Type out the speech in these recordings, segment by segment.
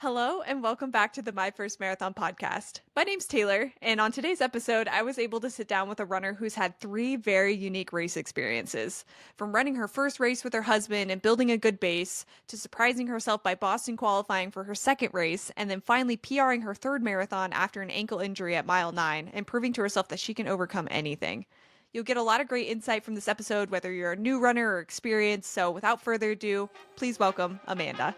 Hello, and welcome back to the My First Marathon podcast. My name's Taylor, and on today's episode, I was able to sit down with a runner who's had three very unique race experiences. From running her first race with her husband and building a good base, to surprising herself by Boston qualifying for her second race, and then finally PRing her third marathon after an ankle injury at mile 9 and proving to herself that she can overcome anything. You'll get a lot of great insight from this episode, whether you're a new runner or experienced. So without further ado, please welcome Amanda.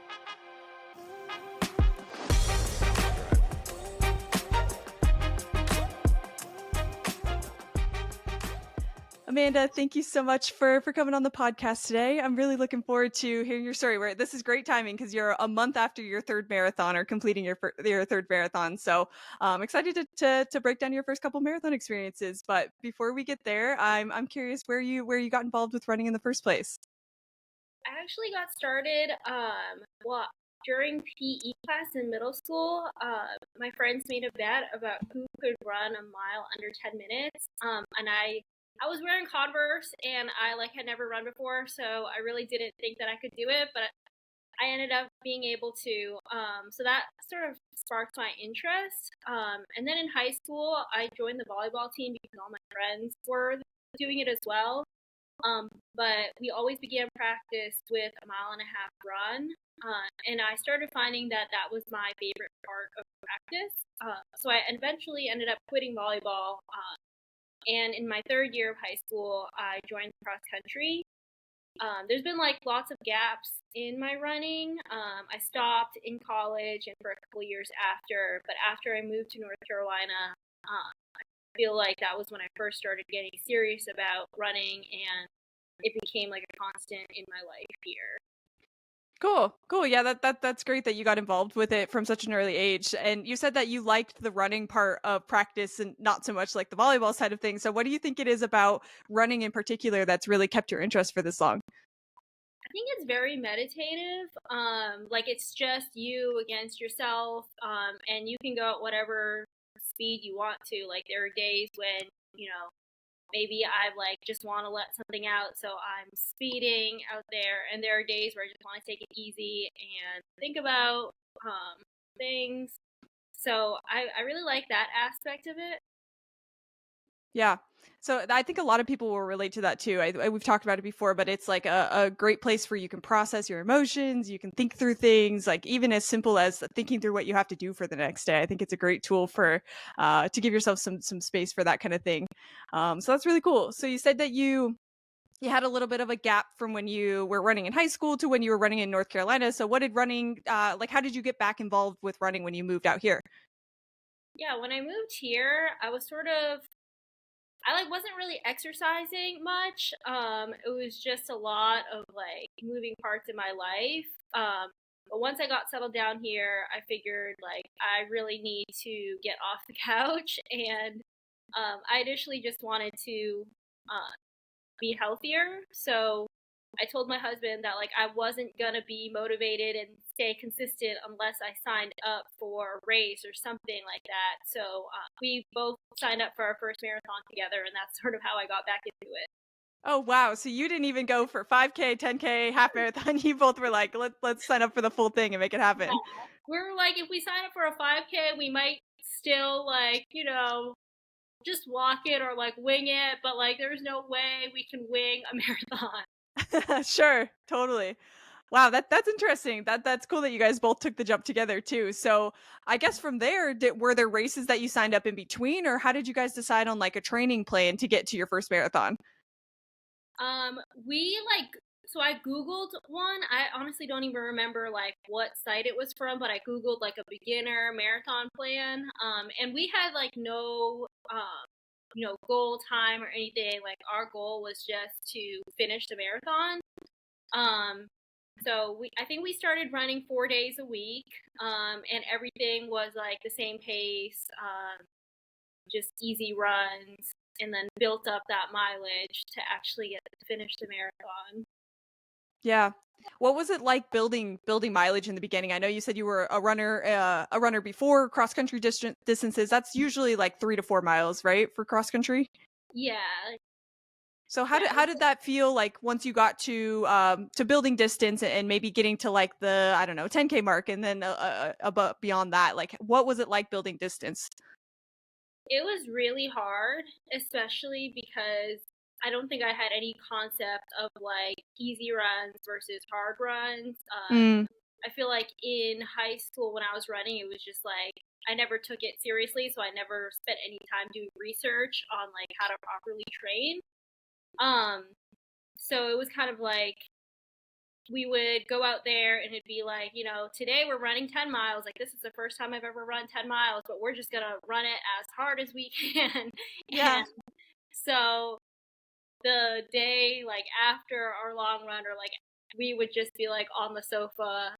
Amanda, thank you so much for coming on the podcast today. I'm really looking forward to hearing your story. This is great timing because you're a month after your third marathon or completing your third marathon. So I'm excited to break down your first couple marathon experiences. But before we get there, I'm curious where you got involved with running in the first place. I actually got started during PE class in middle school. My friends made a bet about who could run a mile under 10 minutes. And I was wearing Converse and I had never run before, so I really didn't think that I could do it, but I ended up being able to. So that sort of sparked my interest. And then in high school, I joined the volleyball team because all my friends were doing it as well. But we always began practice with a mile and a half run. And I started finding that was my favorite part of practice. So I eventually ended up quitting volleyball. And in my third year of high school, I joined cross country. There's been lots of gaps in my running. I stopped in college and for a couple years after. But after I moved to North Carolina, I feel like that was when I first started getting serious about running, and it became a constant in my life here. Cool. Yeah, that's great that you got involved with it from such an early age. And you said that you liked the running part of practice and not so much like the volleyball side of things. So what do you think it is about running in particular that's really kept your interest for this long? I think it's very meditative. It's just you against yourself, and you can go at whatever speed you want to. There are days when, maybe I just want to let something out, so I'm speeding out there, and there are days where I just want to take it easy and think about things. So I really like that aspect of it. Yeah. So I think a lot of people will relate to that too. We've talked about it before, but it's like a great place where you can process your emotions. You can think through things, like even as simple as thinking through what you have to do for the next day. I think it's a great tool for to give yourself some space for that kind of thing. So that's really cool. So you said that you had a little bit of a gap from when you were running in high school to when you were running in North Carolina. So what did running how did you get back involved with running when you moved out here? Yeah, when I moved here, I was I wasn't really exercising much. It was just a lot of moving parts in my life. But once I got settled down here, I figured I really need to get off the couch, and I initially just wanted to be healthier. So I told my husband that I wasn't gonna be motivated and stay consistent unless I signed up for a race or something like that. So we both signed up for our first marathon together, and that's sort of how I got back into it. Oh wow! So you didn't even go for 5K, 10K, half marathon. You both were like, let's sign up for the full thing and make it happen. We were if we sign up for a 5K, we might still just walk it or wing it, but there's no way we can wing a marathon. Sure, totally. Wow, that's interesting. That's cool that you guys both took the jump together too. So I guess from there, were there races that you signed up in between, or how did you guys decide on a training plan to get to your first marathon? We so I Googled one. I honestly don't even remember what site it was from, but I Googled a beginner marathon plan. And we had no goal time or anything. Our goal was just to finish the marathon. So I think we started running 4 days a week. And everything was the same pace, just easy runs, and then built up that mileage to actually get to finish the marathon. Yeah. What was it like building mileage in the beginning? I know you said you were a runner before cross country distances. That's usually 3 to 4 miles, right, for cross country? Yeah. So Yeah, how did that feel like once you got to building distance and maybe getting to like the I don't know 10K mark and then above beyond that, like what was it like building distance? it was really hard, especially because I don't think I had any concept of like easy runs versus hard runs. Mm, I feel like in high school when I was running, it was just like I never took it seriously, so I never spent any time doing research on like how to properly train. Um, so it was kind of like we would go out there and it'd be like, today we're running 10 miles. Like, this is the first time I've ever run 10 miles, but we're just going to run it as hard as we can. yeah. And so the day, like, after our long run, or like, we would just be like on the sofa,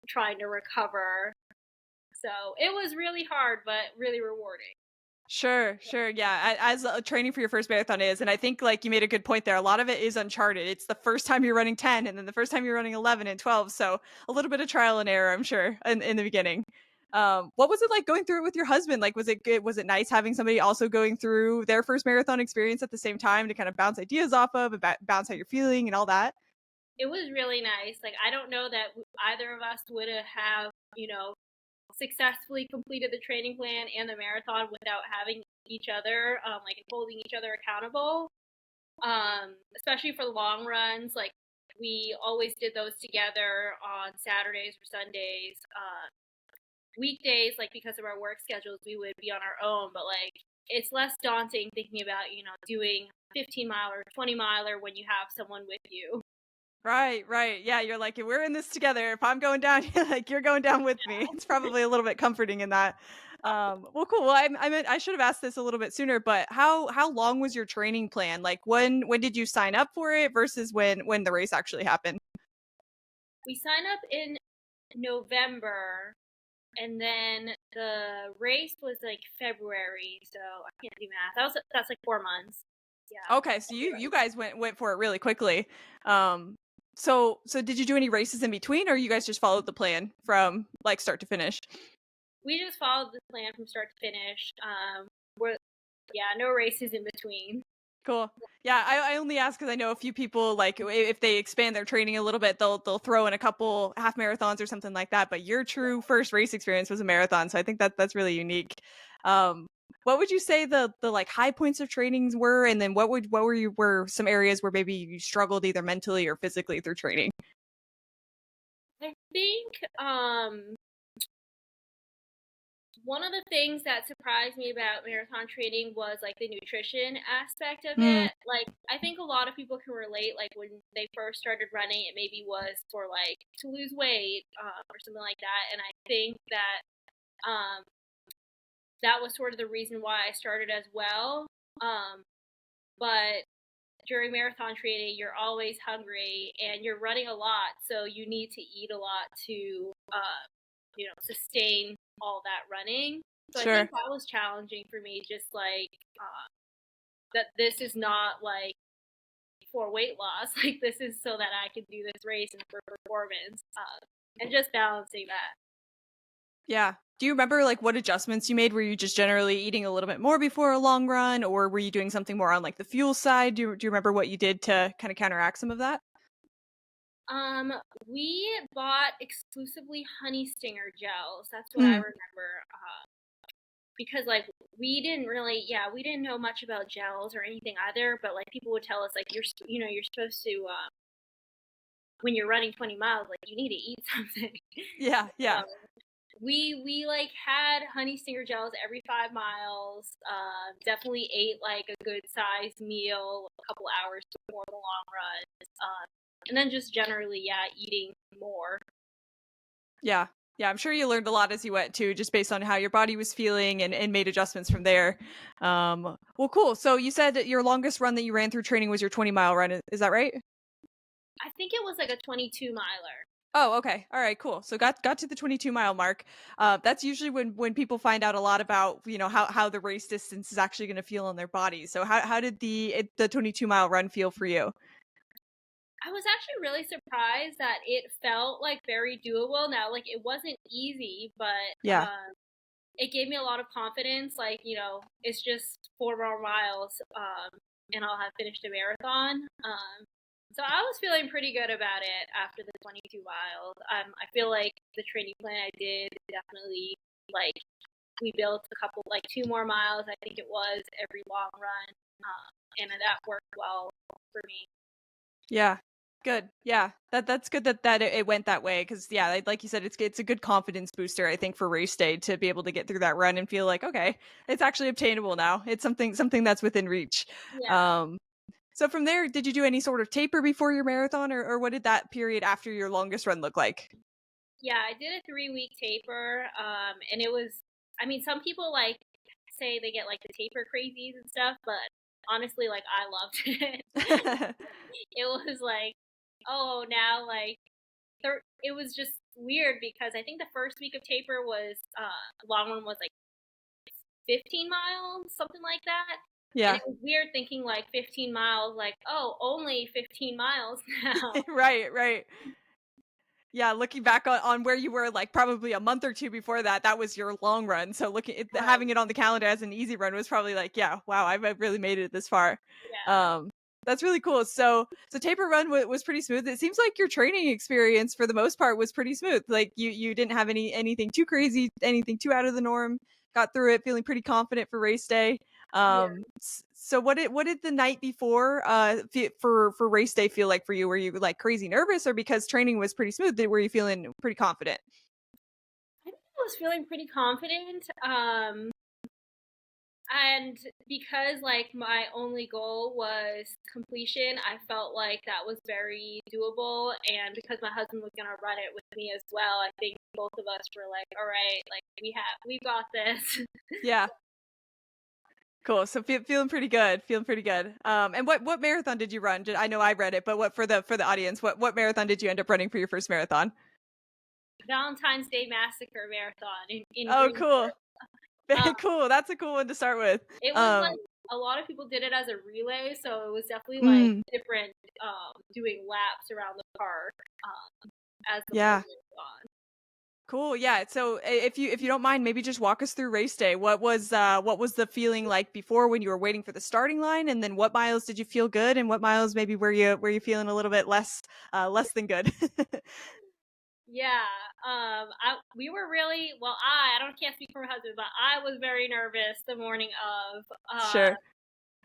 trying to recover. So it was really hard, but really rewarding. Sure, sure. Yeah, as training for your first marathon is, and I think like you made a good point there. A lot of it is uncharted. It's the first time you're running 10, and then the first time you're running 11 and 12. So a little bit of trial and error, I'm sure, in the beginning. What was it like going through it with your husband? Like, was it good? Was it nice having somebody also going through their first marathon experience at the same time to kind of bounce ideas off of, and bounce how you're feeling, and all that? It was really nice. Like, I don't know that either of us would have, successfully completed the training plan and the marathon without having each other, like, and holding each other accountable. Especially for long runs, like we always did those together on Saturdays or Sundays. Weekdays, like because of our work schedules, we would be on our own, but like it's less daunting thinking about, doing 15 mile or 20 miler when you have someone with you. Right, right. Yeah, you're like, we're in this together. If I'm going down, you're like, you're going down with me. It's probably a little bit comforting in that. Well, cool. Well, I meant I should have asked this a little bit sooner, but how long was your training plan? Like, when did you sign up for it versus when the race actually happened? We sign up in November, and then the race was like February, so I can't do math. That's like 4 months. Yeah. Okay, so you guys went for it really quickly. Um, so did you do any races in between, or you guys just followed the plan from like start to finish? We just followed the plan from start to finish. We're Yeah, no races in between. Cool. Yeah, I only ask because I know a few people like if they expand their training a little bit, they'll throw in a couple half marathons or something like that. But your true first race experience was a marathon, so I think that's really unique. Um, what would you say the like high points of trainings were, and then were some areas where maybe you struggled either mentally or physically through training? I think one of the things that surprised me about marathon training was like the nutrition aspect of Mm, it. Like I think a lot of people can relate. Like when they first started running, it maybe was for like to lose weight, or something like that. And I think that um, that was sort of the reason why I started as well. Um, but during marathon training, you're always hungry and you're running a lot, so you need to eat a lot to, sustain all that running. So I think sure. that was challenging for me, just like that this is not like for weight loss, like this is so that I can do this race and for performance, and just balancing that. Yeah. Do you remember like what adjustments you made? Were you just generally eating a little bit more before a long run, or were you doing something more on like the fuel side? Do you remember what you did to kind of counteract some of that? Um, we bought exclusively honey stinger gels. That's what I Mm, remember. Because like we didn't know much about gels or anything either, but like people would tell us like you're supposed to, when you're running 20 miles, like you need to eat something. yeah, So yeah. we like had honey stinger gels every 5 miles. Definitely ate like a good sized meal a couple hours before the long run. And then just generally, yeah, eating more. Yeah. Yeah, I'm sure you learned a lot as you went too, just based on how your body was feeling and made adjustments from there. Well, cool. So you said that your longest run that you ran through training was your 20-mile run. Is that right? I think it was like a 22 miler. Oh, okay. All right, cool. So got to the 22-mile mark. That's usually when people find out a lot about, how the race distance is actually going to feel on their body. So how did the 22-mile run feel for you? I was actually really surprised that it felt like very doable. Now, like it wasn't easy, but Yeah. it gave me a lot of confidence. Like, it's just 4 more miles, and I'll have finished a marathon. So I was feeling pretty good about it after the 22 miles. I feel like the training plan I did definitely, like, we built a couple, like 2 more miles, I think it was, every long run, and that worked well for me. Yeah. Good. Yeah. That's good that it went that way because yeah, like you said, it's a good confidence booster, I think, for race day to be able to get through that run and feel like, okay, it's actually obtainable now. It's something that's within reach. Yeah. Um, so from there, did you do any sort of taper before your marathon, or what did that period after your longest run look like? Yeah, I did a 3-week taper, and it was, I mean, some people, like, say they get, like, the taper crazies and stuff, but honestly, like, I loved it. It was like, oh, now, like, it was just weird because I think the first week of taper was, long one was, like, 15 miles, something like that. And Yeah. it was weird thinking, like, 15 miles, like, oh, only 15 miles now. Right, right. Yeah, looking back on where you were, like, probably a month or 2 before that, that was your long run, so looking at Right. having it on the calendar as an easy run was probably like, "Yeah, wow, I've really made it this far." Yeah. Um, that's really cool. So taper run was pretty smooth. It seems like your training experience for the most part was pretty smooth. Like, you didn't have anything too crazy, anything too out of the norm, got through it feeling pretty confident for race day. Yeah. So what did the night before for race day feel like for you? Were you like crazy nervous, or because training was pretty smooth, were you feeling pretty confident? I think I was feeling pretty confident. And because, like, my only goal was completion, I felt like that was very doable. And because my husband was gonna run it with me as well, I think both of us were like, all right, like, we got this. Yeah. Cool. So feeling pretty good. Feeling pretty good. And what marathon did you run? I know I read it, but what for the audience? What marathon did you end up running for your first marathon? Valentine's Day Massacre Marathon in Oh, Greensboro. cool. Um, Very cool. That's a cool one to start with. it was Um, like a lot of people did it as a relay, so it was definitely like mm, different, doing laps around the park, as the full yeah. marathon. Cool. Yeah. So if you don't mind, maybe just walk us through race day. What was the feeling like before when you were waiting for the starting line, and then what miles did you feel good, and what miles maybe were you feeling a little bit less than good? Yeah, we were really well. I don't can't speak for my husband, but I was very nervous the morning of. Sure.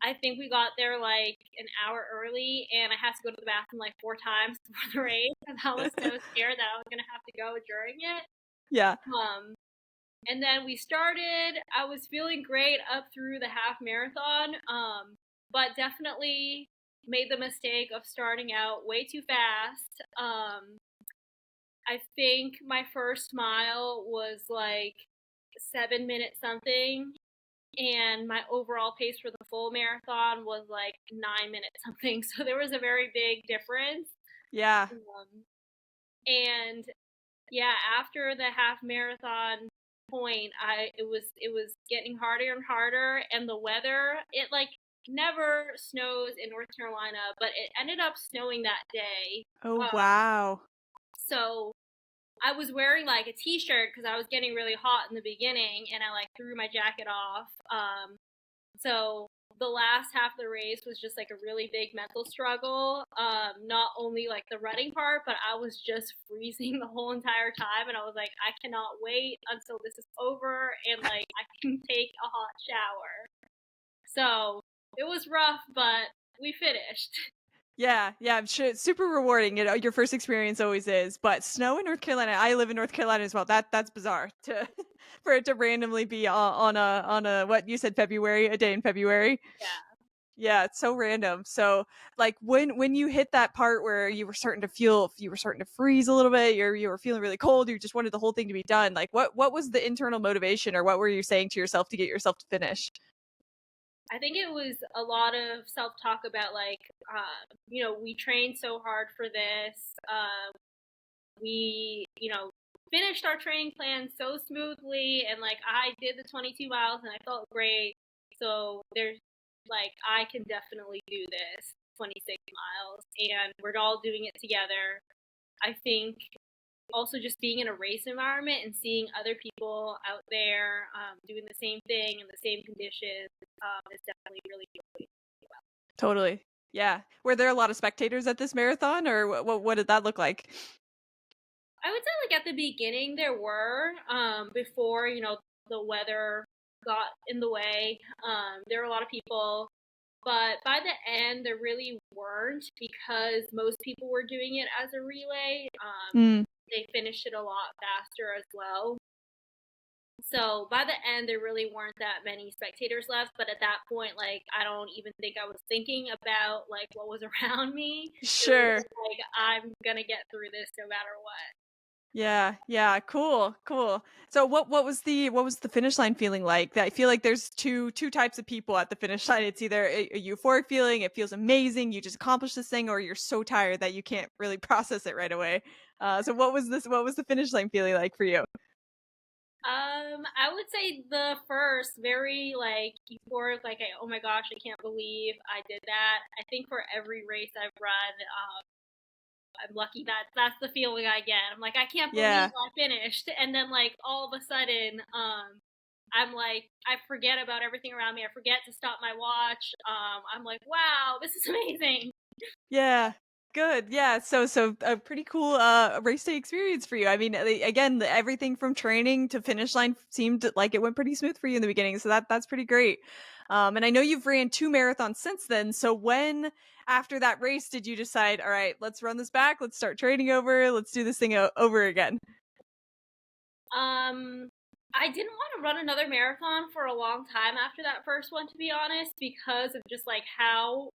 I think we got there like an hour early, and I had to go to the bathroom like 4 times before the race because I was so scared that I was gonna have to go during it. Yeah. Um, and then we started. I was feeling great up through the half marathon, but definitely made the mistake of starting out way too fast. I think my first mile was like 7 minutes something, and my overall pace for the full marathon was like 9 minutes something. So there was a very big difference. Yeah. And yeah, after the half marathon point, it was getting harder and harder, and the weather, it like never snows in North Carolina, but it ended up snowing that day. Oh, Uh, wow. so I was wearing like a t-shirt because I was getting really hot in the beginning, and I like threw my jacket off. So the last half of the race was just like a really big mental struggle. Not only like the running part, but I was just freezing the whole entire time, and I was like, I cannot wait until this is over and like I can take a hot shower. So it was rough, but we finished. Yeah, yeah, I'm sure it's super rewarding. Your first experience always is. But snow in North Carolina, I live in North Carolina as well. That's bizarre to for it to randomly be on a what you said February, a day in February. Yeah. Yeah, it's so random. So like when you hit that part where you were starting to freeze a little bit, you were feeling really cold, you just wanted the whole thing to be done. Like what was the internal motivation, or what were you saying to yourself to get yourself to finish? I think it was a lot of self talk about like, we trained so hard for this. We, finished our training plan so smoothly, and like I did the 22 miles and I felt great. So there's like, I can definitely do this 26 miles, and we're all doing it together. I think also just being in a race environment and seeing other people out there, doing the same thing in the same conditions, is definitely really, really well. Totally. Yeah. Were there a lot of spectators at this marathon, or what did that look like? I would say like at the beginning there were before the weather got in the way. There were a lot of people, but by the end there really weren't because most people were doing it as a relay. Mm. They finished it a lot faster as well. So by the end, there really weren't that many spectators left. But at that point, like I don't even think I was thinking about like what was around me. It was Sure. just like I'm gonna get through this no matter what. Yeah, yeah, cool, cool. So what was the finish line feeling like? I feel like there's two types of people at the finish line. It's either a euphoric feeling, it feels amazing, you just accomplished this thing, or you're so tired that you can't really process it right away. So what was the finish line feeling like for you? I would say the first very like euphoric, like oh my gosh, I can't believe I did that. I think for every race I've run, I'm lucky that that's the feeling I get. I'm like, I can't believe Yeah. I finished, and then like all of a sudden, I'm like, I forget about everything around me. I forget to stop my watch. I'm like, wow, this is amazing. Yeah. Good. Yeah. So a pretty cool race day experience for you. I mean, again, everything from training to finish line seemed like it went pretty smooth for you in the beginning. So that's pretty great. And I know you've ran two marathons since then. So when after that race did you decide, all right, let's run this back, let's start training over, let's do this thing over again? Um, I didn't want to run another marathon for a long time after that first one, to be honest, because of just like how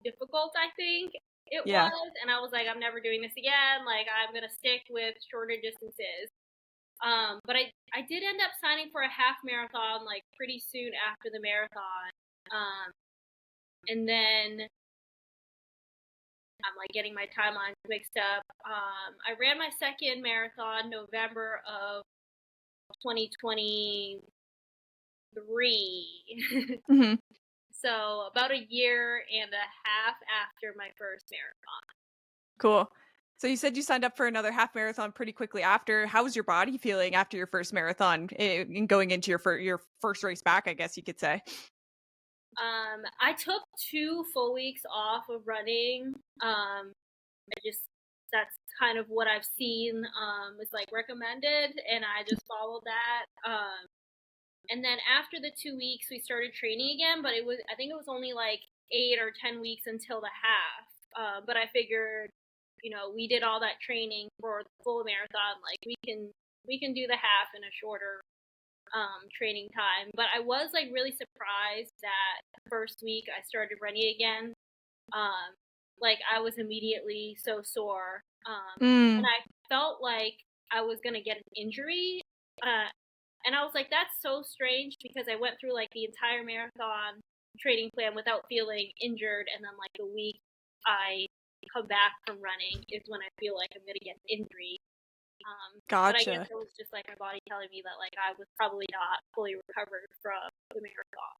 difficult I think it Yeah. was, and I was like, I'm never doing this again. Like, I'm gonna stick with shorter distances. But I did end up signing for a half marathon like pretty soon after the marathon. And then I'm like getting my timelines mixed up. I ran my second marathon November of 2023. Hmm. So about a year and a half after my first marathon. Cool. So you said you signed up for another half marathon pretty quickly after. How was your body feeling after your first marathon and going into your first race back, I guess you could say? I took 2 full weeks off of running. I just that's kind of what I've seen is like recommended, and I just followed that. And then after the 2 weeks, we started training again, but I think it was only like 8 or 10 weeks until the half. But I figured, we did all that training for the full marathon. Like we can do the half in a shorter training time. But I was like really surprised that the first week I started running again. Um, like I was immediately so sore, and Mm. I felt like I was gonna get an injury. Uh, and I was like, that's so strange because I went through like the entire marathon training plan without feeling injured, and then like the week I come back from running is when I feel like I'm gonna get an injury. But I guess Gotcha. it was just like my body telling me that like I was probably not fully recovered from the marathon.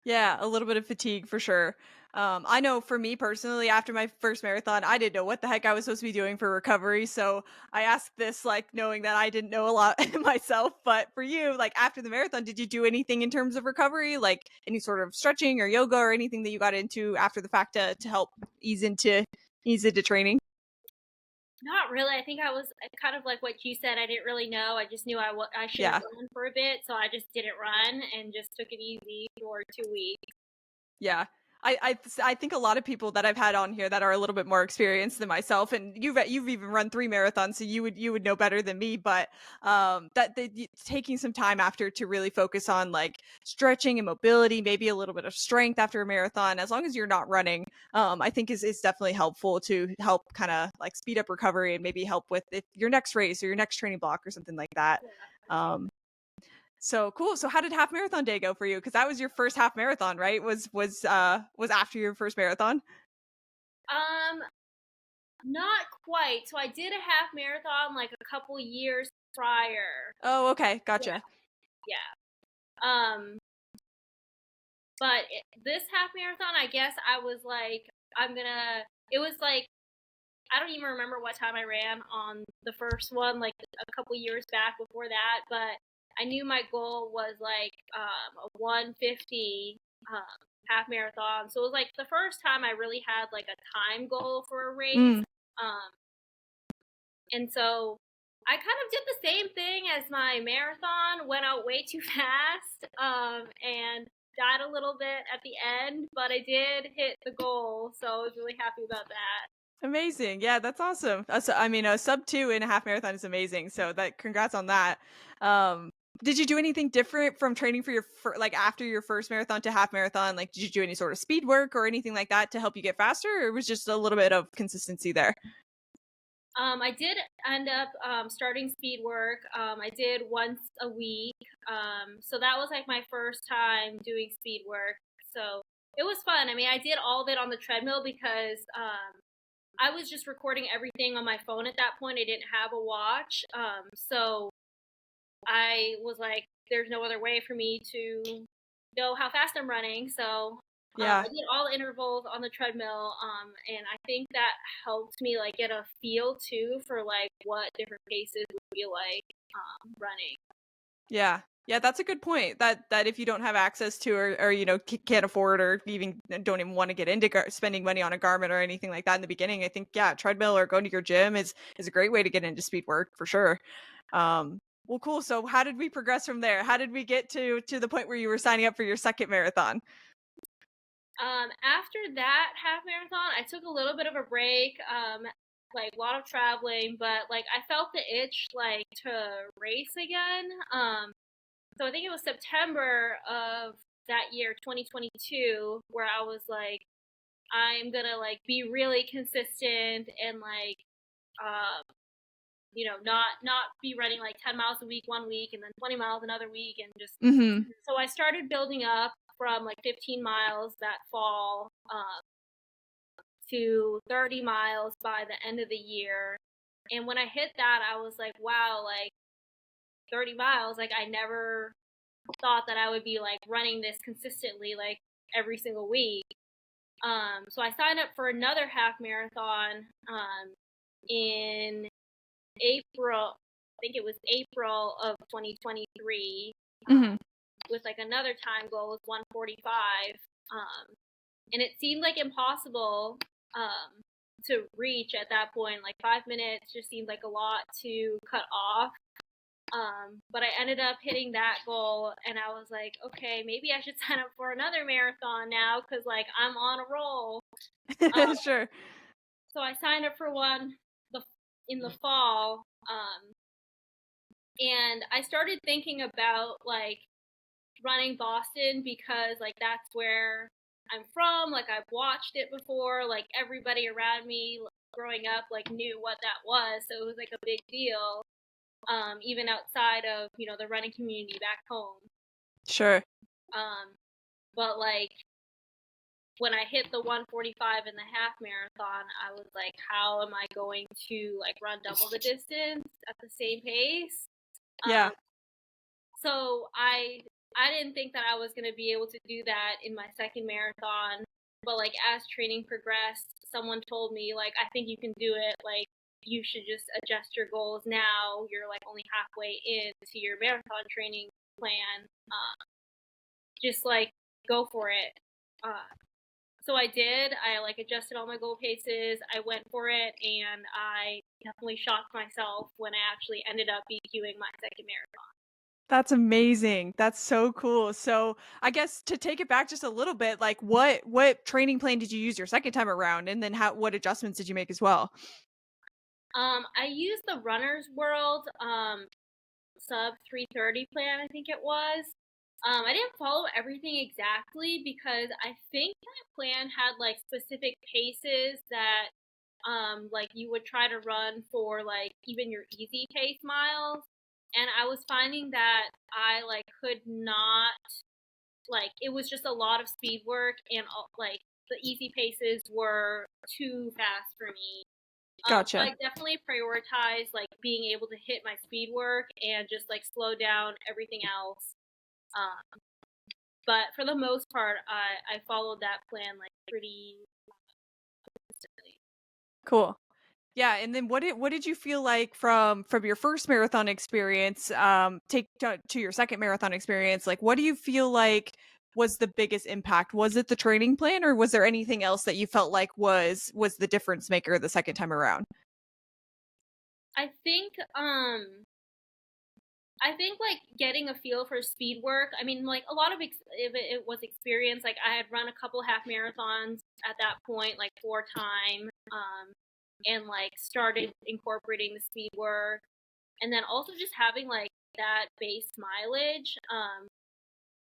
Yeah, a little bit of fatigue for sure. I know for me personally, after my first marathon, I didn't know what the heck I was supposed to be doing for recovery. So I asked this, like, knowing that I didn't know a lot myself. But for you, like, after the marathon, did you do anything in terms of recovery, like any sort of stretching or yoga or anything that you got into after the fact to help ease into ease into training? Not really. I think I was kind of like what you said. I didn't really know. I just knew I shouldn't Yeah. run for a bit, so I just didn't run and just took it easy for 2 weeks. Yeah. I think a lot of people that I've had on here that are a little bit more experienced than myself, and you've even run 3 marathons, so you would know better than me. But taking some time after to really focus on like stretching and mobility, maybe a little bit of strength after a marathon, as long as you're not running, I think is definitely helpful to help kind of like speed up recovery and maybe help with your next race or your next training block or something like that. Yeah. Um, so cool. So how did half marathon day go for you? Because that was your first half marathon, right? Was after your first marathon? Um, Not quite. So I did a half marathon like a couple years prior. Oh, okay, Yeah, gotcha. yeah. Um, but this half marathon, I guess I was like, I'm gonna. It was like I don't even remember what time I ran on the first one, like a couple years back before that, but I knew my goal was like a 150 um, half marathon. So it was like the first time I really had like a time goal for a race. Mm. Um, and so I kind of did the same thing as my marathon, went out way too fast, and died a little bit at the end, but I did hit the goal, so I was really happy about that. Amazing. Yeah, that's awesome. I mean, a sub 2.5 marathon is amazing. So that congrats on that. Um, did you do anything different from training for like after your first marathon to half marathon? Like, did you do any sort of speed work or anything like that to help you get faster, or it was just a little bit of consistency there? I did end up starting speed work. I did once a week. So that was like my first time doing speed work. So it was fun. I mean, I did all of it on the treadmill because I was just recording everything on my phone at that point. I didn't have a watch. So I was like, there's no other way for me to know how fast I'm running. So I Yeah. did all the intervals on the treadmill. And I think that helped me like get a feel too for like what different paces would feel like running. Yeah. Yeah, that's a good point. That if you don't have access to or can't afford or even don't even want to get into spending money on a garment or anything like that in the beginning, I think yeah, treadmill or going to your gym is a great way to get into speed work for sure. Um, well, cool. So how did we progress from there? How did we get to the point where you were signing up for your second marathon? After that half marathon, I took a little bit of a break, like a lot of traveling, but like I felt the itch like to race again. So I think it was September of that year, 2022, where I was like, I'm gonna like be really consistent and like, um, not be running like 10 miles a week one week and then 20 miles another week and just. Mm-hmm. So I started building up from like 15 miles that fall to 30 miles by the end of the year. And when I hit that, I was like, wow, like 30 miles, like I never thought that I would be like running this consistently like every single week. So I signed up for another half marathon in April. I think it was April of 2023, Mm-hmm. with like another time goal of 1:45. And it seemed like impossible to reach at that point. Like 5 minutes just seemed like a lot to cut off. But I ended up hitting that goal, and I was like, okay, maybe I should sign up for another marathon now because like I'm on a roll. Um, Sure. so I signed up for one in the fall, and I started thinking about like running Boston because like that's where I'm from. Like I've watched it before. Like everybody around me growing up like knew what that was, so it was like a big deal. Even outside of the running community back home. Sure. Um, but like when I hit the 1:45 in the half marathon, I was like, how am I going to like run double the distance at the same pace? Yeah. Um, so I didn't think that I was going to be able to do that in my second marathon. But like as training progressed, someone told me like, I think you can do it. Like you should just adjust your goals now. You're like only halfway into your marathon training plan. Just like go for it. Uh, so I did. I like adjusted all my goal paces. I went for it, and I definitely shocked myself when I actually ended up BQing my second marathon. That's amazing. That's so cool. So, I guess to take it back just a little bit, like what training plan did you use your second time around, and then what adjustments did you make as well? I used the Runner's World sub 3:30 plan, I think it was. I didn't follow everything exactly because I think that plan had like specific paces that like you would try to run for like even your easy pace miles. And I was finding that I like could not, like it was just a lot of speed work, and like the easy paces were too fast for me. So Gotcha. I definitely prioritize like being able to hit my speed work and just like slow down everything else. Um, but for the most part, I followed that plan like pretty consistently. Cool. Yeah, and then what did you feel like from your first marathon experience, take to your second marathon experience? Like, what do you feel like was the biggest impact? Was it the training plan, or was there anything else that you felt like was the difference maker the second time around? I think like getting a feel for speed work. I mean, like a lot of it was experience. Like I had run a couple half marathons at that point, like 4 times, and like started incorporating the speed work, and then also just having like that base mileage.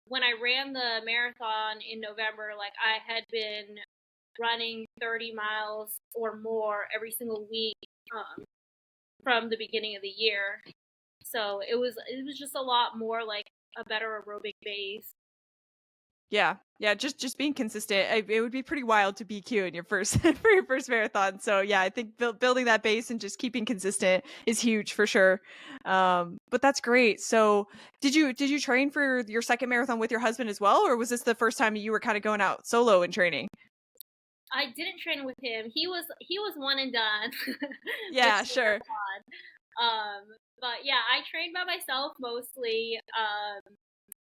When I ran the marathon in November, like I had been running 30 miles or more every single week from the beginning of the year. So it was just a lot more like a better aerobic base. Yeah. Yeah, just being consistent. It would be pretty wild to BQ in your first for your first marathon. So yeah, I think building that base and just keeping consistent is huge for sure. But that's great. So did you train for your second marathon with your husband as well, or was this the first time you were kind of going out solo and training? I didn't train with him. He was one and done with Yeah, the sure. marathon. But yeah, I trained by myself mostly.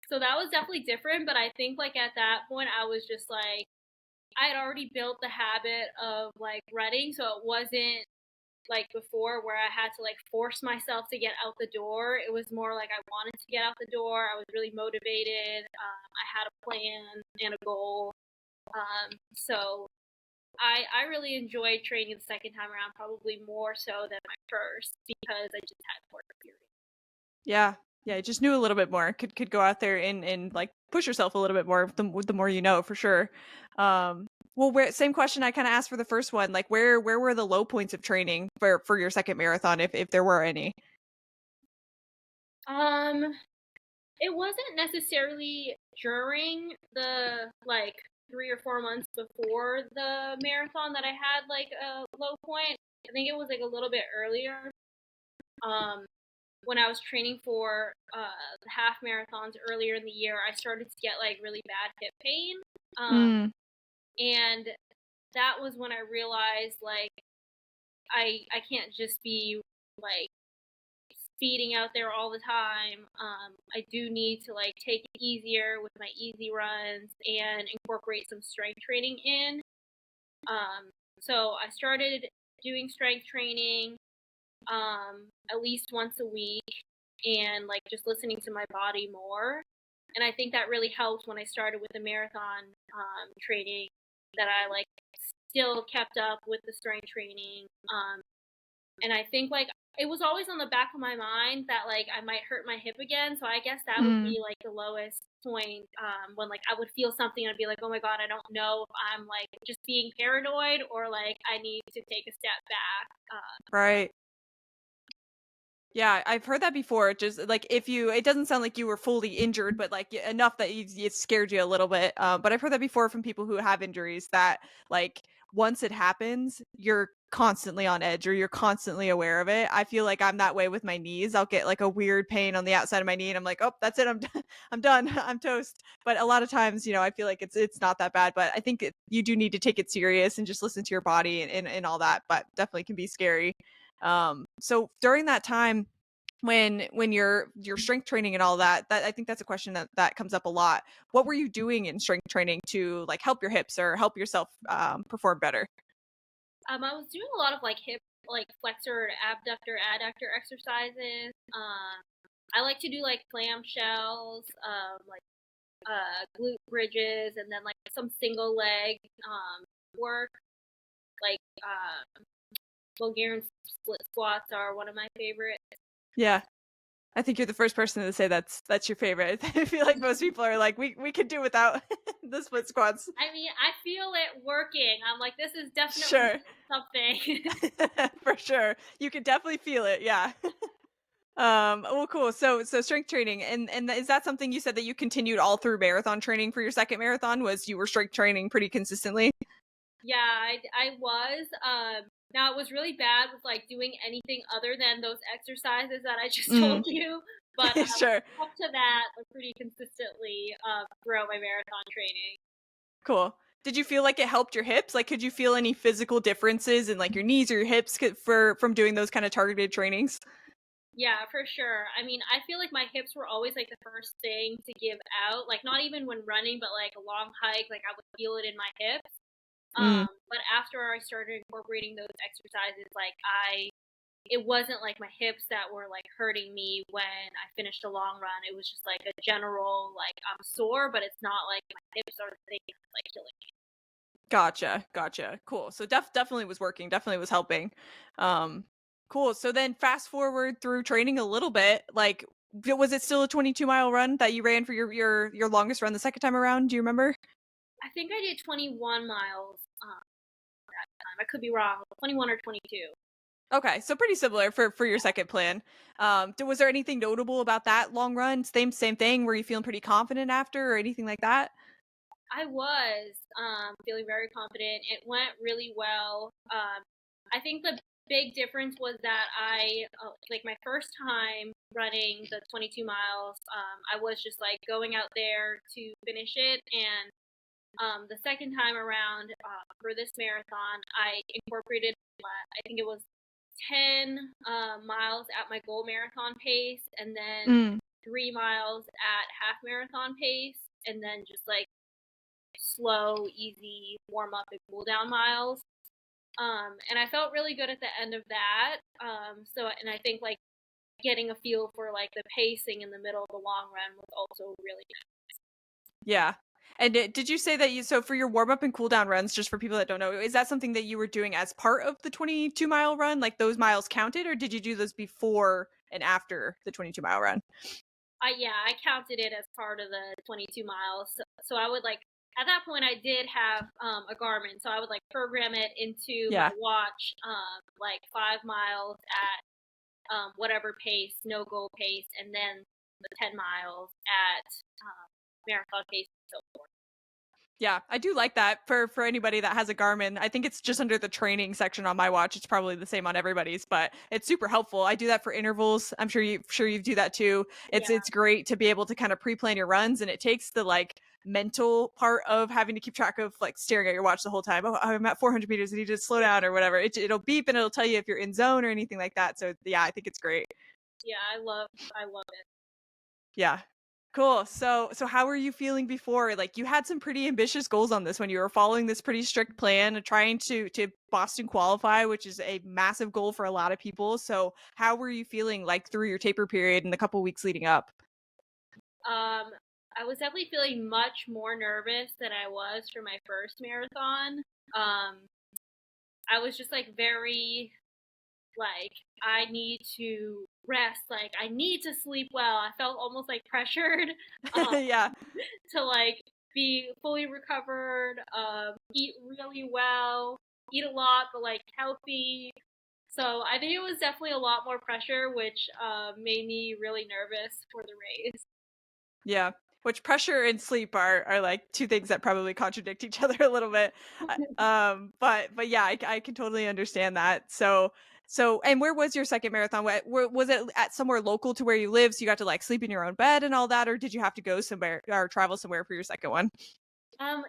So that was definitely different. But I think like at that point, I was just like I had already built the habit of like running, so it wasn't like before where I had to like force myself to get out the door. It was more like I wanted to get out the door. I was really motivated. I had a plan and a goal. So I really enjoyed training the second time around, probably more so than my first because I just had more experience. Yeah. Yeah, just knew a little bit more. Could go out there and like push yourself a little bit more the more you know, for sure. Well, same question I kind of asked for the first one. Like where were the low points of training for your second marathon if there were any? Um, it wasn't necessarily during the like 3 or 4 months before the marathon that I had like a low point. I think it was like a little bit earlier. Um, when I was training for the half marathons earlier in the year, I started to get like really bad hip pain. Mm, And that was when I realized like I can't just be like speeding out there all the time. I do need to like take it easier with my easy runs and incorporate some strength training in. So I started doing strength training at least once a week and like just listening to my body more. And I think that really helped when I started with the marathon training that I like still kept up with the strength training. And I think like it was always on the back of my mind that like I might hurt my hip again. So I guess that would mm. be like the lowest point when like I would feel something and I'd be like, oh my god, I don't know if I'm like just being paranoid or like I need to take a step back. Right. Yeah, I've heard that before. Just like if you, it doesn't sound like you were fully injured, but like enough that it scared you a little bit. But I've heard that before from people who have injuries that like once it happens, you're constantly on edge or you're constantly aware of it. I feel like I'm that way with my knees. I'll get like a weird pain on the outside of my knee, and I'm like, oh, that's it. I'm I'm done. I'm toast. But a lot of times, I feel like it's not that bad. But I think you do need to take it serious and just listen to your body and all that. But definitely can be scary. So during that time when you're strength training and all that I think that's a question that comes up a lot. What were you doing in strength training to like help your hips or help yourself perform better? I was doing a lot of like hip, like flexor, abductor, adductor exercises. I like to do like clamshells, like glute bridges, and then like some single leg work. Like Bulgarian split squats are one of my favorites. Yeah, I think you're the first person to say that's your favorite. I feel like most people are like we could do without the split squats. I mean, I feel it working. I'm like, this is definitely Sure. something. For sure, you could definitely feel it. Yeah. Well, cool. So strength training, and is that something you said that you continued all through marathon training for your second marathon? Was you were strength training pretty consistently? Yeah, I was. Now it was really bad with like doing anything other than those exercises that I just Mm. told you, but Sure. up to that, like, pretty consistently throughout my marathon training. Cool. Did you feel like it helped your hips? Like, could you feel any physical differences in like your knees or your hips from doing those kind of targeted trainings? Yeah, for sure. I mean, I feel like my hips were always like the first thing to give out. Like not even when running, but like a long hike, like I would feel it in my hips. Mm, But after I started incorporating those exercises, like it wasn't like my hips that were like hurting me when I finished a long run. It was just like a general like I'm sore, but it's not like my hips are the thing that's like killing me. gotcha. Cool. So definitely was working, definitely was helping. Um, cool. So then fast forward through training a little bit, like was it still a 22-mile run that you ran for your longest run the second time around? Do you remember? I think I did 21 miles that time. I could be wrong. 21 or 22. Okay, so pretty similar for your second plan. Was there anything notable about that long run? Same thing. Were you feeling pretty confident after or anything like that? I was feeling very confident. It went really well. I think the big difference was that like my first time running the 22 miles, I was just like going out there to finish it. And the second time around for this marathon, I incorporated, I think it was 10 miles at my goal marathon pace, and then Mm. 3 miles at half marathon pace, and then just like slow, easy warm up and cool down miles. And I felt really good at the end of that. And I think like getting a feel for like the pacing in the middle of the long run was also really nice. Yeah. And did you say that so for your warm up and cool down runs, just for people that don't know, is that something that you were doing as part of the 22-mile run? Like those miles counted, or did you do those before and after the 22-mile run? I counted it as part of the 22 miles. So I would like at that point I did have a Garmin, so I would like program it into my Yeah. watch, like 5 miles at whatever pace, no goal pace, and then the 10 miles at marathon pace and so forth. Yeah, I do like that for anybody that has a Garmin. I think it's just under the training section on my watch. It's probably the same on everybody's, but it's super helpful. I do that for intervals. I'm sure you do that too. It's Yeah, it's great to be able to kind of pre-plan your runs, and it takes the like mental part of having to keep track of like staring at your watch the whole time. Oh, I'm at 400 meters. I need to slow down or whatever. It'll beep and it'll tell you if you're in zone or anything like that. So yeah, I think it's great. yeah, I love it. Yeah. Cool. So how were you feeling before? Like you had some pretty ambitious goals on this one. You were following this pretty strict plan and trying to Boston qualify, which is a massive goal for a lot of people. So how were you feeling like through your taper period and the couple weeks leading up? Um, I was definitely feeling much more nervous than I was for my first marathon. I was just like very like I need to rest, like I need to sleep well. I felt almost like pressured um, Yeah. to like be fully recovered, eat really well, eat a lot, but like healthy. So I think it was definitely a lot more pressure, which made me really nervous for the race. Yeah. Which pressure and sleep are like two things that probably contradict each other a little bit. But yeah, I can totally understand that. So and where was your second marathon? Was it at somewhere local to where you live, so you got to like sleep in your own bed and all that, or did you have to go somewhere or travel somewhere for your second one?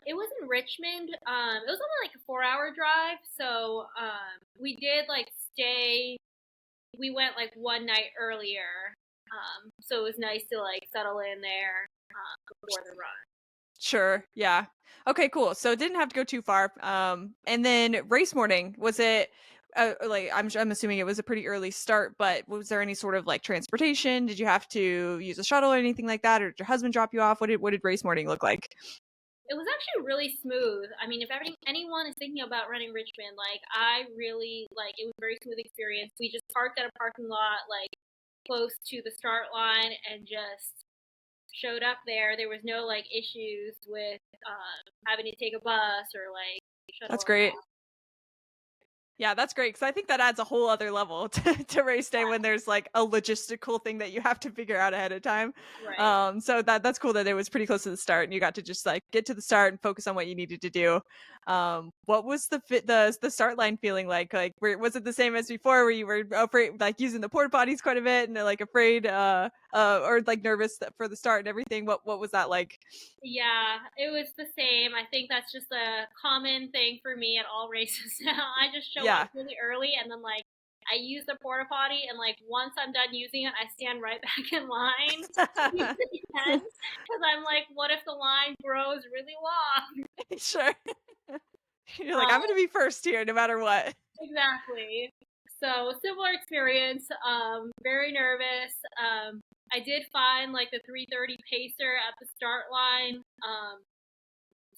It was in Richmond. It was only like a 4 hour drive, so we did like stay. We went like one night earlier, so it was nice to like settle in there before the run. Sure. Yeah. Okay, cool. So it didn't have to go too far. And then race morning, was it like I'm assuming it was a pretty early start, but was there any sort of like transportation? Did you have to use a shuttle or anything like that, or did your husband drop you off? What did race morning look like? It was actually really smooth. I mean, if anyone is thinking about running Richmond, like I really like it was a very smooth experience. We just parked at a parking lot like close to the start line and just showed up there. There was no like issues with having to take a bus or like shuttle That's great. around. Yeah, that's great because I think that adds a whole other level to race day when there's like a logistical thing that you have to figure out ahead of time. Right. So that's cool that it was pretty close to the start and you got to just like get to the start and focus on what you needed to do. What was the start line feeling like? Like, was it the same as before, where you were afraid, like using the porta potties quite a bit, and like afraid, or like nervous for the start and everything? What was that like? Yeah, it was the same. I think that's just a common thing for me at all races now. I just show up Yeah, really early and then like I use the porta potty, and like once I'm done using it, I stand right back in line to use it again because I'm like, what if the line grows really long? Sure. You're like, I'm Um, gonna be first here no matter what. exactly. So similar experience. Very nervous. I did find like the 3:30 pacer at the start line.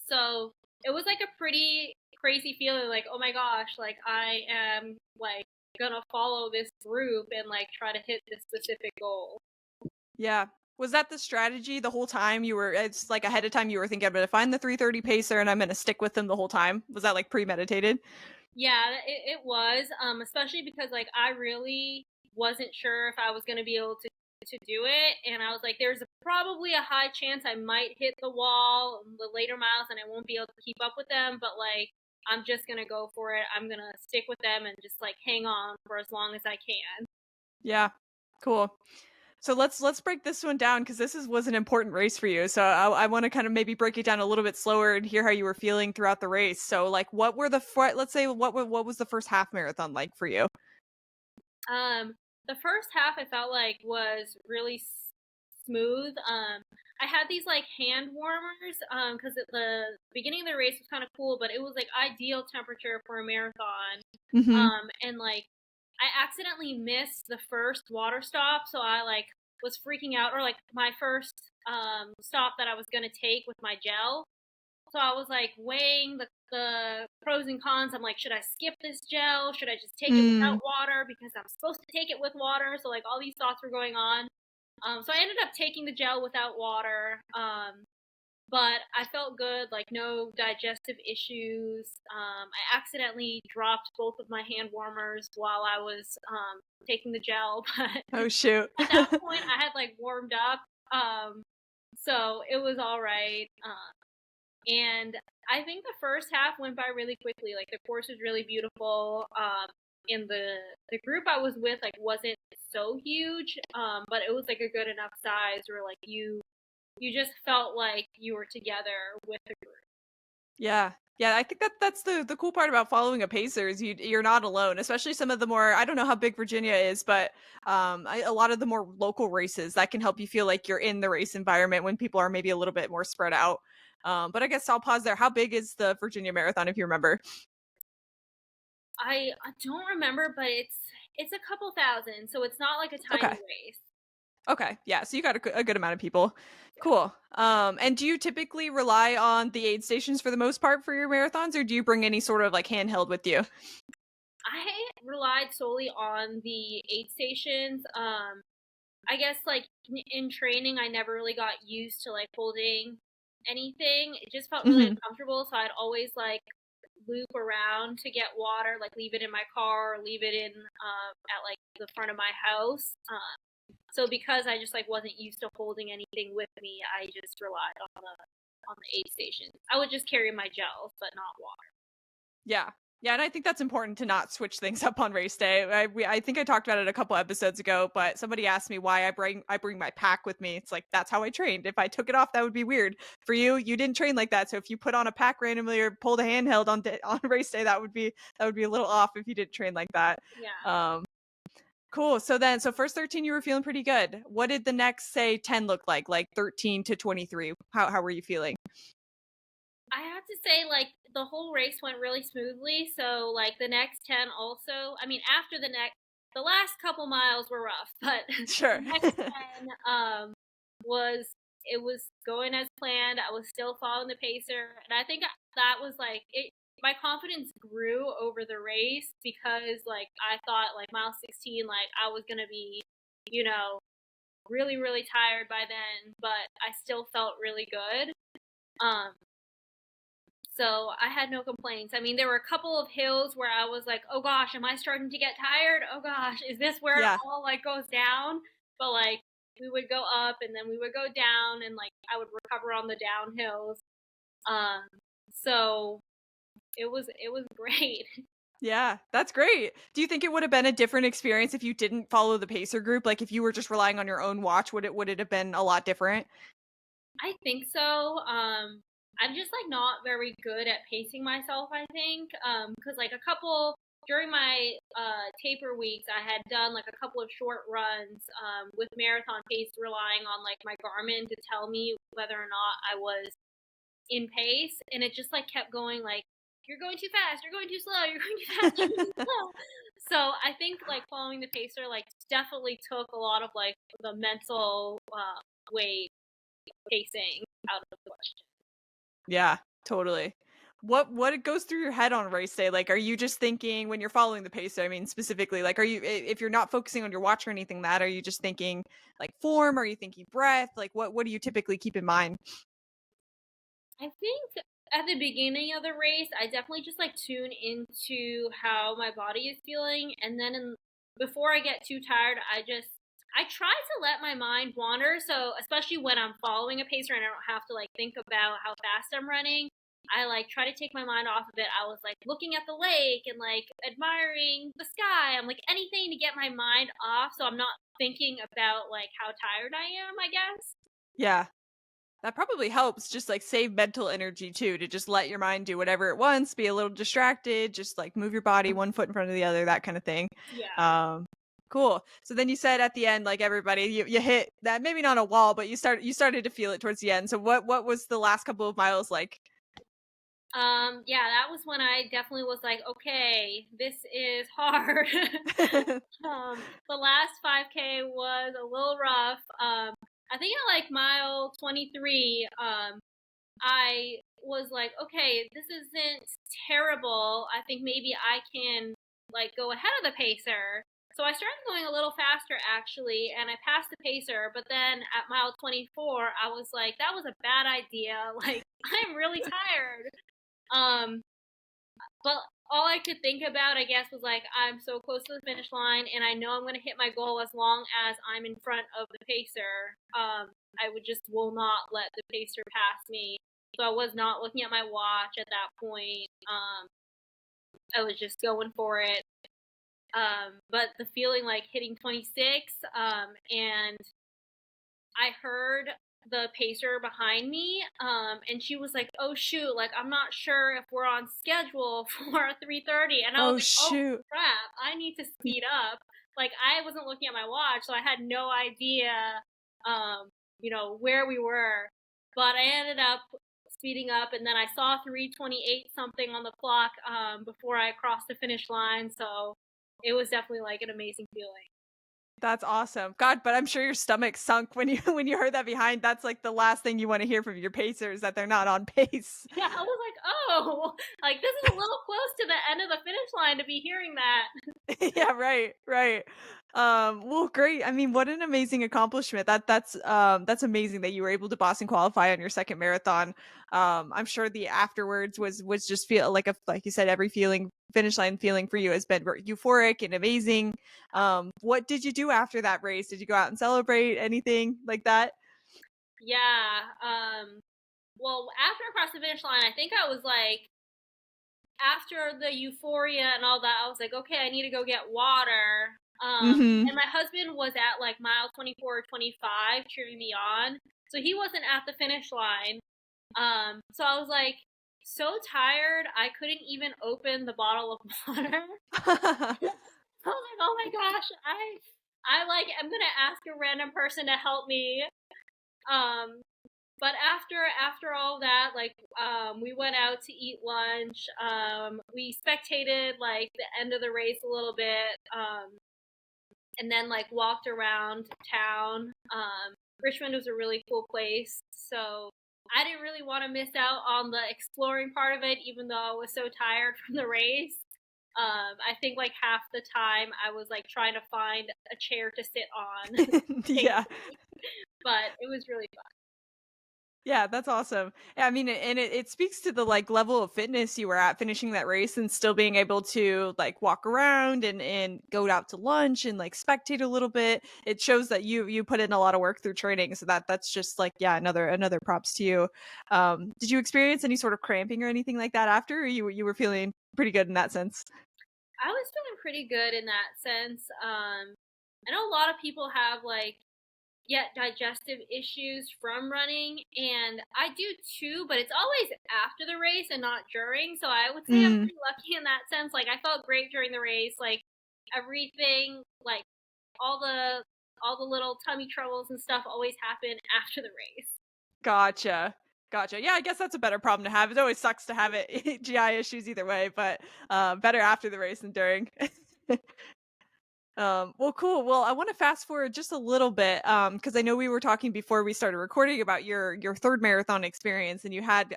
So it was like a pretty crazy feeling. Like, oh my gosh, like I am like gonna follow this group and like try to hit this specific goal. Yeah. Was that the strategy the whole time? It's like ahead of time you were thinking, I'm gonna find the 3:30 pacer and I'm gonna stick with them the whole time. Was that like premeditated? Yeah, it was. Especially because like I really wasn't sure if I was gonna be able to do it, and I was like, there's probably a high chance I might hit the wall in the later miles, and I won't be able to keep up with them. But like, I'm just gonna go for it. I'm gonna stick with them and just like hang on for as long as I can. Yeah. Cool. So let's break this one down because was an important race for you. So I want to kind of maybe break it down a little bit slower and hear how you were feeling throughout the race. So like, what were let's say what was the first half marathon like for you? Um, the first half I felt like was really smooth. I had these like hand warmers because at the beginning of the race was kind of cool, but it was like ideal temperature for a marathon. Mm-hmm. And like I accidentally missed the first water stop, so I like was freaking out, or like my first stop that I was gonna take with my gel. So I was like weighing the pros and cons. I'm like, should I skip this gel? Should I just take it without Mm, water because I'm supposed to take it with water? So like all these thoughts were going on. So I ended up taking the gel without water. But I felt good, like no digestive issues. I accidentally dropped both of my hand warmers while I was taking the gel, but oh shoot. at that point I had like warmed up. So it was all right. And I think the first half went by really quickly. Like the course was really beautiful. And the group I was with like wasn't so huge, but it was like a good enough size where like you just felt like you were together with the group. Yeah. Yeah, I think that's the cool part about following a pacer is you're not alone, especially some of the more I don't know how big Virginia is, but a lot of the more local races that can help you feel like you're in the race environment when people are maybe a little bit more spread out. But I guess I'll pause there. How big is the Virginia Marathon if you remember? I don't remember, but it's a couple thousand, so it's not like a tiny Okay. race. Okay. Yeah, so you got a good amount of people. Yeah. Cool. And do you typically rely on the aid stations for the most part for your marathons or do you bring any sort of like handheld with you? I relied solely on the aid stations. I guess like in training, I never really got used to like holding anything. It just felt really Mhm. uncomfortable, so I'd always like loop around to get water, like leave it in my car, or leave it in at like the front of my house. So because I just like wasn't used to holding anything with me, I just relied on the aid stations. I would just carry my gels, but not water. Yeah. Yeah, and I think that's important to not switch things up on race day. I think I talked about it a couple episodes ago, but somebody asked me why I bring my pack with me. It's like that's how I trained. If I took it off, that would be weird. For you, you didn't train like that. So if you put on a pack randomly or pulled a handheld on race day, that would be a little off if you didn't train like that. Yeah. Um, cool. So first 13 you were feeling pretty good. What did the next say 10 look like? Like 13 to 23. How were you feeling? I have to say, like, the whole race went really smoothly. So, like, the next 10 also, I mean, after the last couple miles were rough, but Sure. the next 10 was, it was going as planned. I was still following the pacer. And I think that was like, my confidence grew over the race because, like, I thought, like, mile 16, like, I was going to be, you know, really, really tired by then, but I still felt really good. Um, so I had no complaints. I mean, there were a couple of hills where I was like, "Oh gosh, am I starting to get tired? Oh gosh, is this where it Yeah. all like goes down?" But like we would go up and then we would go down and like I would recover on the downhills. Um so it was great. Yeah, that's great. Do you think it would have been a different experience if you didn't follow the pacer group? Like if you were just relying on your own watch, would it have been a lot different? I think so. I'm just like not very good at pacing myself, I think. Cuz like a couple during my taper weeks, I had done like a couple of short runs with marathon pace, relying on like my Garmin to tell me whether or not I was in pace, and it just like kept going like, you're going too fast, you're going too slow, you're going too fast, you're going too slow. So I think like following the pacer like definitely took a lot of like the mental weight pacing out of the question. Yeah, totally. What goes through your head on race day? Like, are you just thinking when you're following the pace? I mean, specifically, like, are you if you're not focusing on your watch or anything that, are you just thinking like form? Are you thinking breath? Like, what do you typically keep in mind? I think at the beginning of the race, I definitely just like tune into how my body is feeling, and then before I get too tired, I try to let my mind wander. So especially when I'm following a pacer and I don't have to like think about how fast I'm running, I like try to take my mind off of it. I was like looking at the lake and like admiring the sky. I'm like anything to get my mind off, so I'm not thinking about like how tired I am, I guess. Yeah, that probably helps. Just like save mental energy too, to just let your mind do whatever it wants, be a little distracted, just like move your body one foot in front of the other, that kind of thing. Yeah. Um, cool. So then you said at the end, like everybody, you hit that maybe not a wall, but you started to feel it towards the end. So what was the last couple of miles like? Yeah, that was when I definitely was like, okay, this is hard. The last 5K was a little rough. I think at like mile 23, I was like, okay, this isn't terrible. I think maybe I can like go ahead of the pacer. So I started going a little faster actually, and I passed the pacer. But then at mile 24, I was like, that was a bad idea. Like I'm really tired. Um, but all I could think about, I guess, was like, I'm so close to the finish line, and I know I'm going to hit my goal as long as I'm in front of the pacer. I would just will not let the pacer pass me. So I was not looking at my watch at that point. I was just going for it. But the feeling like hitting 26, and I heard the pacer behind me, and she was like, "Oh shoot! Like I'm not sure if we're on schedule for 3:30." And I was Oh like, "Oh shoot. crap! I need to speed up." Like I wasn't looking at my watch, so I had no idea, where we were. But I ended up speeding up, and then I saw 3:28 something on the clock before I crossed the finish line. So it was definitely like an amazing feeling. That's awesome. God, but I'm sure your stomach sunk when you when you heard that behind. That's like the last thing you want to hear from your pacers, that they're not on pace. Yeah, I was like, oh, like this is a little close to the end of the finish line to be hearing that. Yeah, right, right. Well, great. I mean, what an amazing accomplishment. That's amazing that you were able to Boston qualify on your second marathon. I'm sure the afterwards was just feel like like you said, every feeling finish line feeling for you has been euphoric and amazing. What did you do after that race? Did you go out and celebrate anything like that? Yeah. Well, after I crossed the finish line, I think I was like, after the euphoria and all that, I was like, okay, I need to go get water. Mm-hmm. And my husband was at like mile 24 or 25 cheering me on. So he wasn't at the finish line. So I was like so tired, I couldn't even open the bottle of water. I was like, oh my gosh, I like I'm gonna ask a random person to help me. Um, but after all that, like we went out to eat lunch. We spectated like the end of the race a little bit, and then like walked around town. Richmond was a really cool place, so I didn't really want to miss out on the exploring part of it, even though I was so tired from the race. I think like half the time I was like trying to find a chair to sit on, Yeah. but it was really fun. Yeah, that's awesome. Yeah, I mean, and it speaks to the like level of fitness you were at finishing that race and still being able to like walk around and go out to lunch and like spectate a little bit. It shows that you put in a lot of work through training. So that's just like, yeah, another props to you. Did you experience any sort of cramping or anything like that after, or you were feeling pretty good in that sense? I was feeling pretty good in that sense. I know a lot of people have like get digestive issues from running, and I do too, but it's always after the race and not during. So I would say I'm Mm, pretty lucky in that sense. Like I felt great during the race, like everything, like all the all the little tummy troubles and stuff always happen after the race. gotcha. Gotcha. Yeah, I guess that's a better problem to have. It always sucks to have it GI issues either way, but better after the race than during. Well, cool. Well, I want to fast forward just a little bit because I know we were talking before we started recording about your third marathon experience, and you had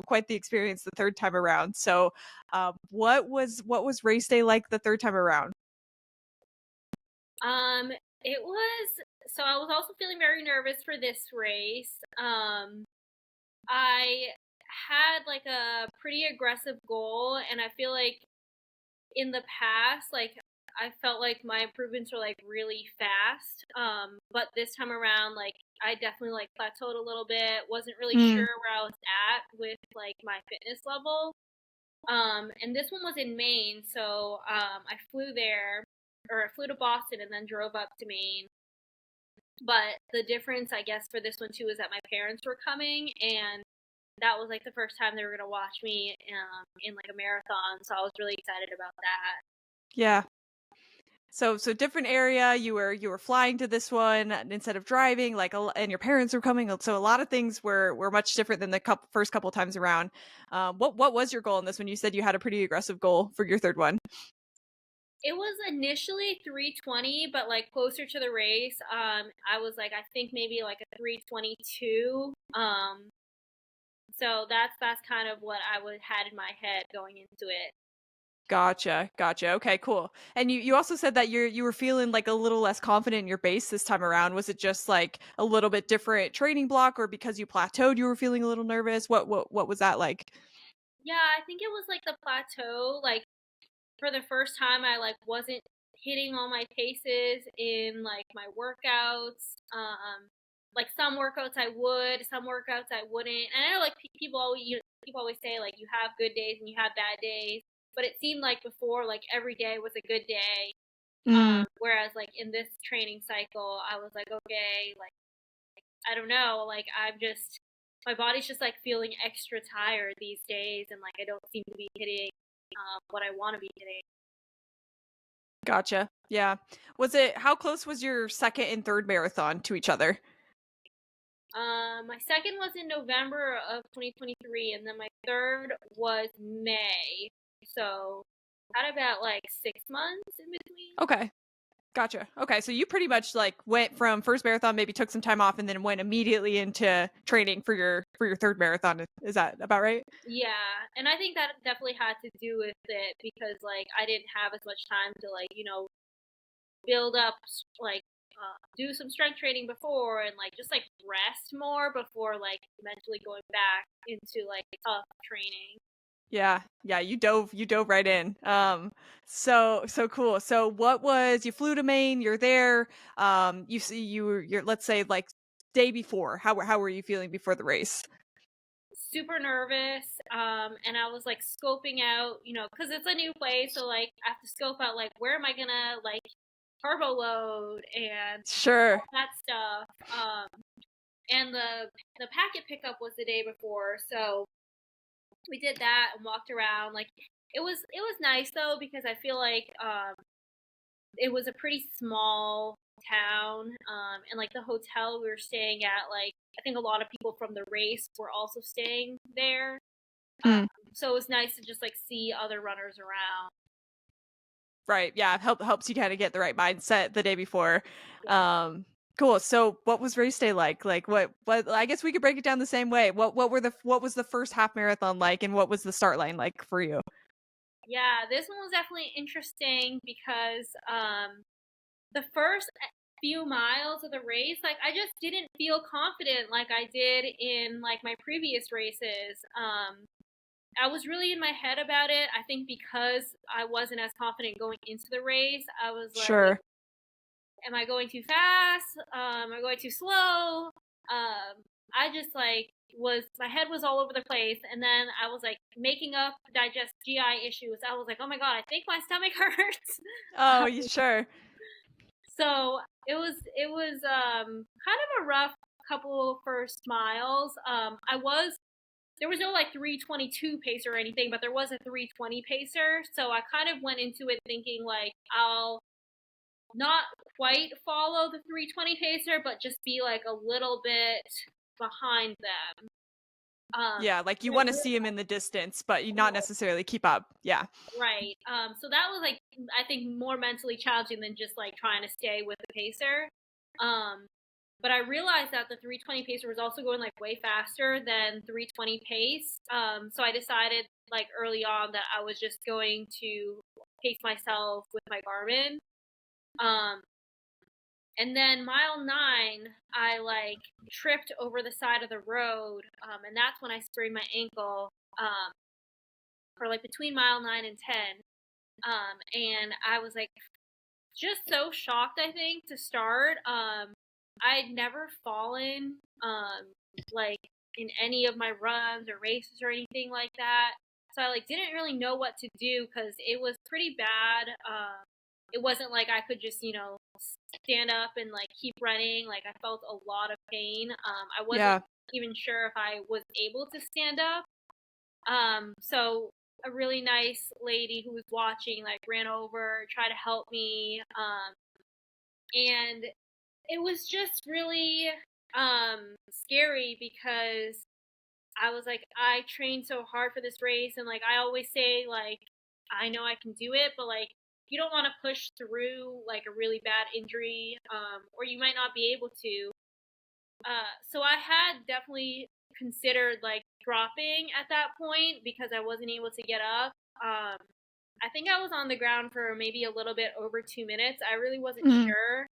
quite the experience the third time around. So, what was race day like the third time around? Um, it was so I was also feeling very nervous for this race. I had like a pretty aggressive goal, and I feel like in the past, like I felt like my improvements were like really fast. But this time around, like I definitely like plateaued a little bit. Wasn't really Mm, sure where I was at with like my fitness level. And this one was in Maine, so I flew there, or I flew to Boston and then drove up to Maine. But the difference, I guess, for this one too is that my parents were coming, and that was like the first time they were gonna watch me in like a marathon. So I was really excited about that. yeah. So different area. You were flying to this one instead of driving. And your parents were coming. So a lot of things were much different than the first couple times around. What was your goal in this one? You said you had a pretty aggressive goal for your third one. It was initially 3:20, but like closer to the race, I was like I think maybe like a 3:22. So that's kind of what I would had in my head going into it. Gotcha, gotcha. Okay, cool. And you also said that you were feeling like a little less confident in your base this time around. Was it just like a little bit different training block, or because you plateaued, you were feeling a little nervous? What was that like? Yeah, I think it was like the plateau. Like for the first time, I like wasn't hitting all my paces in like my workouts. Like some workouts I would, some workouts I wouldn't. And I know like people always people always say like you have good days and you have bad days, but it seemed like before like every day was a good day. Mm, Whereas like in this training cycle, I was like okay, like I don't know, like I'm just my body's just like feeling extra tired these days, and like I don't seem to be hitting what I want to be hitting. gotcha. Yeah. How close was your second and third marathon to each other? My second was in November of 2023, and then my third was May. So had about like 6 months in between. Okay. Gotcha. Okay, so you pretty much like went from first marathon, maybe took some time off, and then went immediately into training for your third marathon. Is that about right? Yeah, and I think that definitely had to do with it because like I didn't have as much time to like build up like do some strength training before and like just like rest more before like mentally going back into like tough training. Yeah, yeah, you dove right in. So cool. So you flew to Maine? You're there. You see you're let's say like day before. How were you feeling before the race? Super nervous, and I was like scoping out, because it's a new place, so like I have to scope out like where am I gonna like turbo load and Sure. all that stuff. And the packet pickup was the day before, so we did that and walked around. Like it was nice though because I feel like it was a pretty small town, and like the hotel we were staying at, like I think a lot of people from the race were also staying there. Uh, Mm, so it was nice to just like see other runners around. right. Yeah, helps you kind of get the right mindset the day before. Yeah. Um, cool. So what was race day like? Like what I guess we could break it down the same way. What was the first half marathon like, and what was the start line like for you? Yeah, this one was definitely interesting because the first few miles of the race, like I just didn't feel confident like I did in like my previous races. I was really in my head about it. I think because I wasn't as confident going into the race, I was like, Sure. am I going too fast? Am I going too slow? I just like was my head was all over the place, and then I was like making up digest GI issues. I was like, oh my god, I think my stomach hurts. Oh, you sure? So it was kind of a rough couple first miles. There was no like 322 pacer or anything, but there was a 320 pacer. So I kind of went into it thinking like I'll not quite follow the 320 pacer, but just be like a little bit behind them. Yeah, like you And it want to see him in the distance, but you not necessarily keep up. Yeah. right. So that was like I think more mentally challenging than just like trying to stay with the pacer. Um, but I realized that the 320 pacer was also going like way faster than 320 pace. So I decided like early on that I was just going to pace myself with my Garmin. Um, and then mile 9, I like tripped over the side of the road, and that's when I sprained my ankle. For like between mile 9 and 10. And I was like just so shocked, I think, to start. I'd never fallen like in any of my runs or races or anything like that. So I like didn't really know what to do because it was pretty bad. It wasn't like I could just, stand up and like keep running. Like I felt a lot of pain. I wasn't Yeah. even sure if I was able to stand up. So a really nice lady who was watching like ran over, tried to help me. And it was just really scary because I was like, I trained so hard for this race, and like I always say, like I know I can do it, but like you don't want to push through like a really bad injury, or you might not be able to. So I had definitely considered like dropping at that point because I wasn't able to get up. I think I was on the ground for maybe a little bit over 2 minutes. I really wasn't Mhm. sure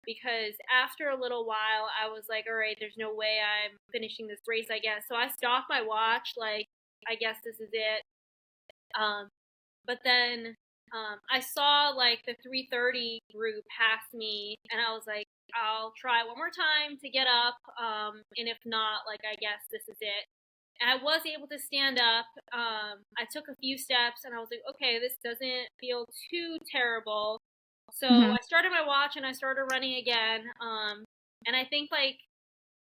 because after a little while, I was like, all right, there's no way I'm finishing this race, I guess. So I stopped my watch, like, I guess this is it. Um, but then I saw like the 330 group pass me, and I was like, I'll try one more time to get up. And if not, like, I guess this is it. And I was able to stand up. I took a few steps, and I was like, okay, this doesn't feel too terrible. So Mhm. I started my watch and I started running again. And I think like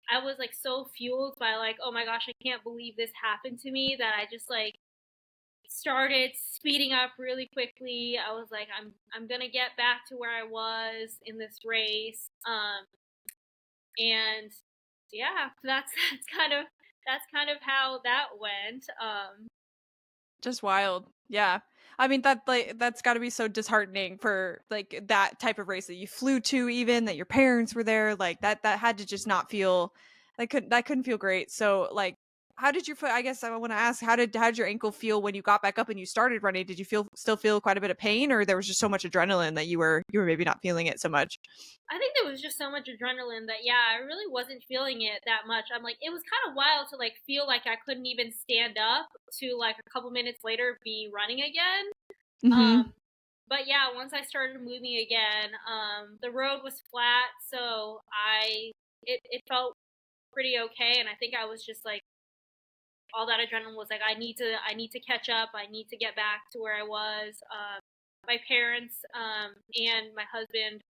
I was like so fueled by like, oh my gosh, I can't believe this happened to me that I just like started speeding up really quickly. I was like, I'm gonna get back to where I was in this race. And yeah, that's kind of how that went. Just wild. Yeah. I mean that like that's got to be so disheartening for like that type of race that you flew to, even that your parents were there, like that had to just not feel that couldn't feel great. So like how did your foot, I guess I want to ask, how did your ankle feel when you got back up and you started running? Did you still feel quite a bit of pain, or there was just so much adrenaline that you were maybe not feeling it so much? I think there was just so much adrenaline that yeah, I really wasn't feeling it that much. I'm like, it was kind of wild to like feel like I couldn't even stand up to like a couple minutes later be running again. Mhm. Um, but yeah, once I started moving again, the road was flat, so it felt pretty okay, and I think I was just like all that adrenaline was like I need to catch up, I need to get back to where I was. My parents and my husband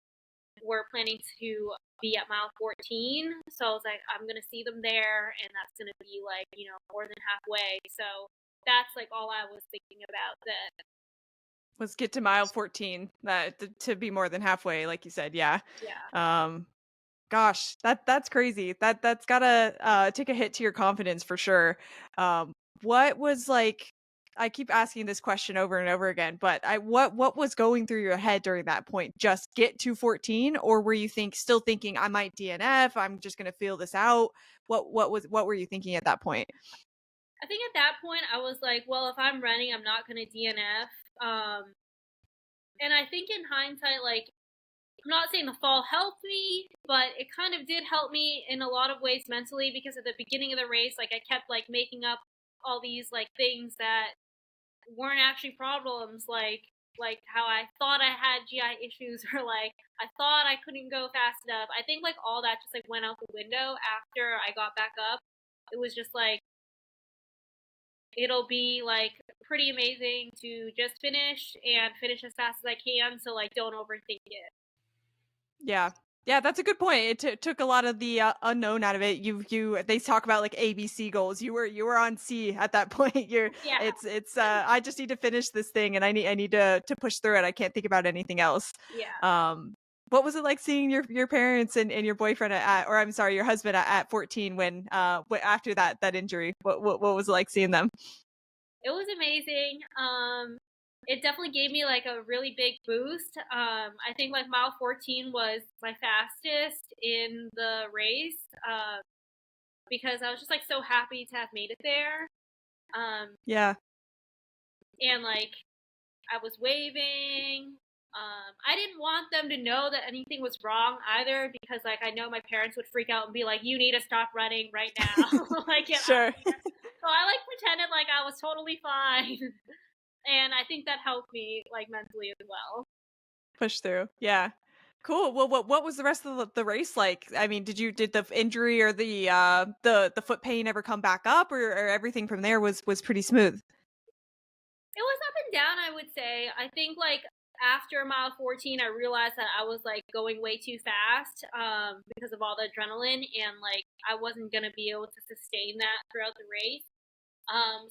were planning to be at mile 14. So I was like, I'm going to see them there, and that's going to be like, more than halfway. So that's like all I was thinking about then. Let's get to mile 14, that to be more than halfway, like you said. Yeah. Yeah. Um Gosh, that's crazy. That's gotta take a hit to your confidence for sure. What was like? I keep asking this question over and over again, but what was going through your head during that point? Just get to 14, or were you still thinking I might DNF? I'm just gonna feel this out. What were you thinking at that point? I think at that point, I was like, well, if I'm running, I'm not going to DNF. And I think in hindsight, like, I'm not saying the fall helped me, but it kind of did help me in a lot of ways mentally because at the beginning of the race, like I kept like making up all these like things that weren't actually problems, like how I thought I had GI issues or like I thought I couldn't go fast enough. I think like all that just like went out the window after I got back up. It was just like it'll be like pretty amazing to just finish and finish as fast as I can, so like don't overthink it. Yeah. Yeah, that's a good point. It took a lot of the unknown out of it. They talk about like ABC goals. You were on C at that point. Yeah, It's I just need to finish this thing and I need to push through it. I can't think about anything else. yeah. Um what was it like seeing your parents and your boyfriend or I'm sorry, your husband at 14 when after that injury? What was it like seeing them? It was amazing. It definitely gave me like a really big boost. I think like mile 14 was my fastest in the race because I was just like so happy to have made it there. Um, Yeah. and like I was waving. I didn't want them to know that anything was wrong either because like I know my parents would freak out and be like, "You need to stop running right now, like get out Sure. of here." So I like pretended like I was totally fine. And I think that helped me like mentally as well. Push through. Yeah. Cool. Well, what was the rest of the race like? I mean, did the injury or the foot pain ever come back up, or everything from there was pretty smooth? It was up and down, I would say. I think like after mile 14, I realized that I was like going way too fast because of all the adrenaline, and like I wasn't gonna be able to sustain that throughout the race.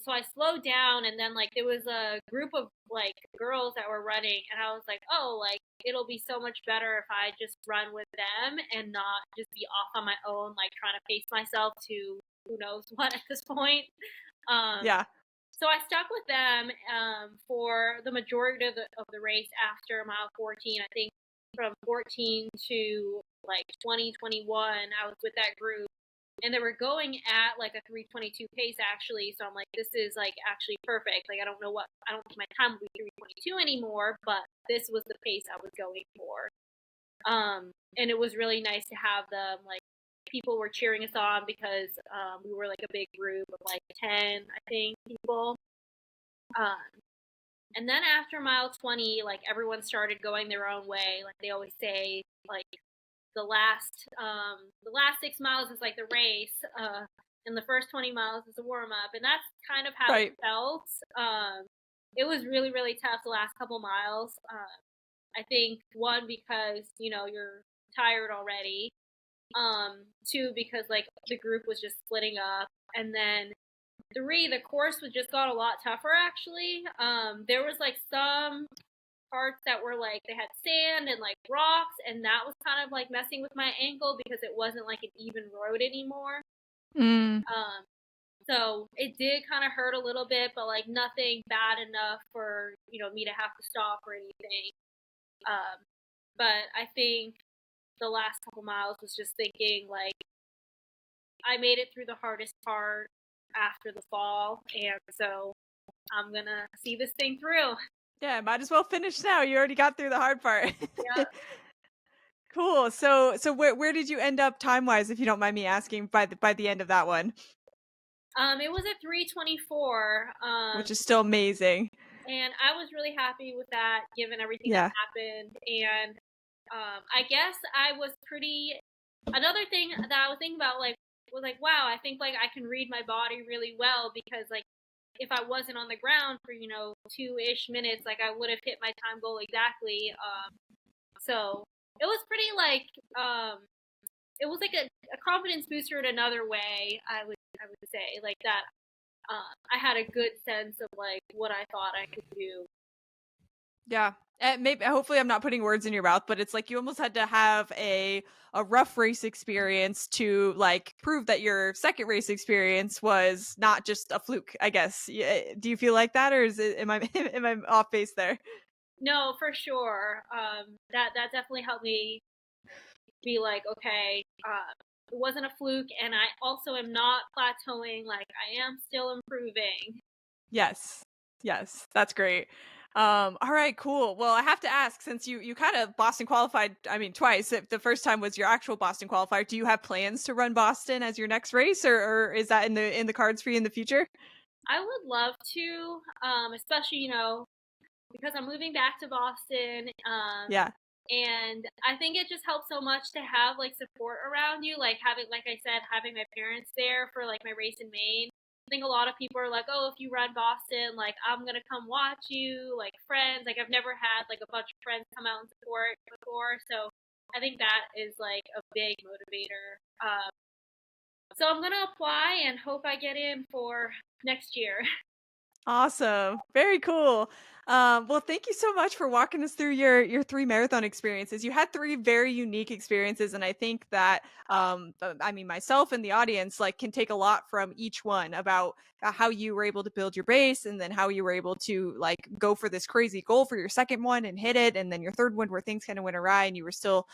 So I slowed down, and then like there was a group of like girls that were running, and I was like, oh, like it'll be so much better if I just run with them and not just be off on my own, like trying to pace myself to who knows what at this point. Um, Yeah. so I stuck with them for the majority of the race after mile 14. I think from 14 to like 2021, I was with that group and they were going at like a 3:22 pace actually. So I'm like, this is like actually perfect. Like I don't think my time will be 3:22 anymore, but this was the pace I was going for. And it was really nice to have them like people were cheering us on because we were like a big group of like 10, I think, people. Um, and then after mile 20, like everyone started going their own way. Like they always say, like the last 6 miles is like the race, and the first 20 miles is a warm up, and that's kind of how it Right. felt. It was really really tough the last couple miles. I think one because you're tired already. Two because like the group was just splitting up, and then three the course was just got a lot tougher actually. There was like some parts that were like they had sand and like rocks, and that was kind of like messing with my ankle because it wasn't like an even road anymore. Mm. Um, so it did kind of hurt a little bit, but like nothing bad enough for me to have to stop or anything. Um, but I think the last couple miles was just thinking like I made it through the hardest part after the fall, and so I'm gonna see this thing through. Yeah. Might as well finish now. You already got through the hard part. Yeah. Cool. So where did you end up time wise, if you don't mind me asking, by the end of that one, It was at 3:24. which is still amazing. And I was really happy with that, given everything that Yeah. happened. And I guess I was pretty. Another thing that I was thinking about, like, was like, wow, I think like I can read my body really well because like if I wasn't on the ground for 2-ish minutes, like I would have hit my time goal exactly. So it was pretty like it was like a confidence booster in another way. I would say like that. I had a good sense of like what I thought I could do. Yeah. Maybe hopefully I'm not putting words in your mouth, but it's like you almost had to have a rough race experience to like prove that your second race experience was not just a fluke, I guess. Do you feel like that, or is it am I am I off base there? No, for sure. That definitely helped me be like, okay, it wasn't a fluke, and I also am not plateauing. Like I am still improving. Yes. Yes. That's great. All right, cool. Well, I have to ask, since you kind of Boston qualified, I mean, twice. If the first time was your actual Boston qualifier, do you have plans to run Boston as your next race, or is that in the cards for you in the future? I would love to, especially because I'm moving back to Boston. Yeah. And I think it just helps so much to have like support around you, like having, like I said, having my parents there for like my race in Maine. I think a lot of people are like, oh, if you run Boston, like I'm gonna come watch you, like friends. Like I've never had like a bunch of friends come out and support before, so I think that is like a big motivator. So I'm gonna apply and hope I get in for next year. Awesome. Very cool. Well, thank you so much for walking us through your three marathon experiences. You had three very unique experiences, and I think that I mean myself and the audience like can take a lot from each one about how you were able to build your base, and then how you were able to like go for this crazy goal for your second one and hit it, and then your third one where things kind of went awry and you were still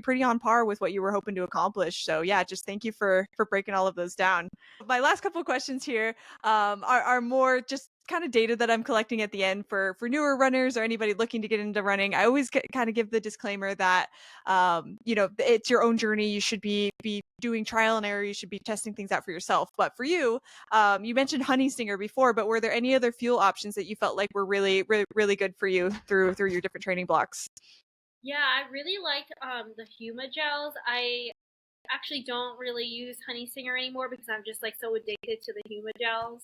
pretty on par with what you were hoping to accomplish. So yeah, just thank you for breaking all of those down. My last couple of questions here are more just kind of data that I'm collecting at the end for newer runners or anybody looking to get into running. I always kind of give the disclaimer that it's your own journey. You should be doing trial and error. You should be testing things out for yourself. But for you, you mentioned honey stinger before, but were there any other fuel options that you felt like were really good for you through your different training blocks? Yeah, I really liked the Huma gels. I actually don't really use Honey Stinger anymore because I'm just like so addicted to the Huma gels.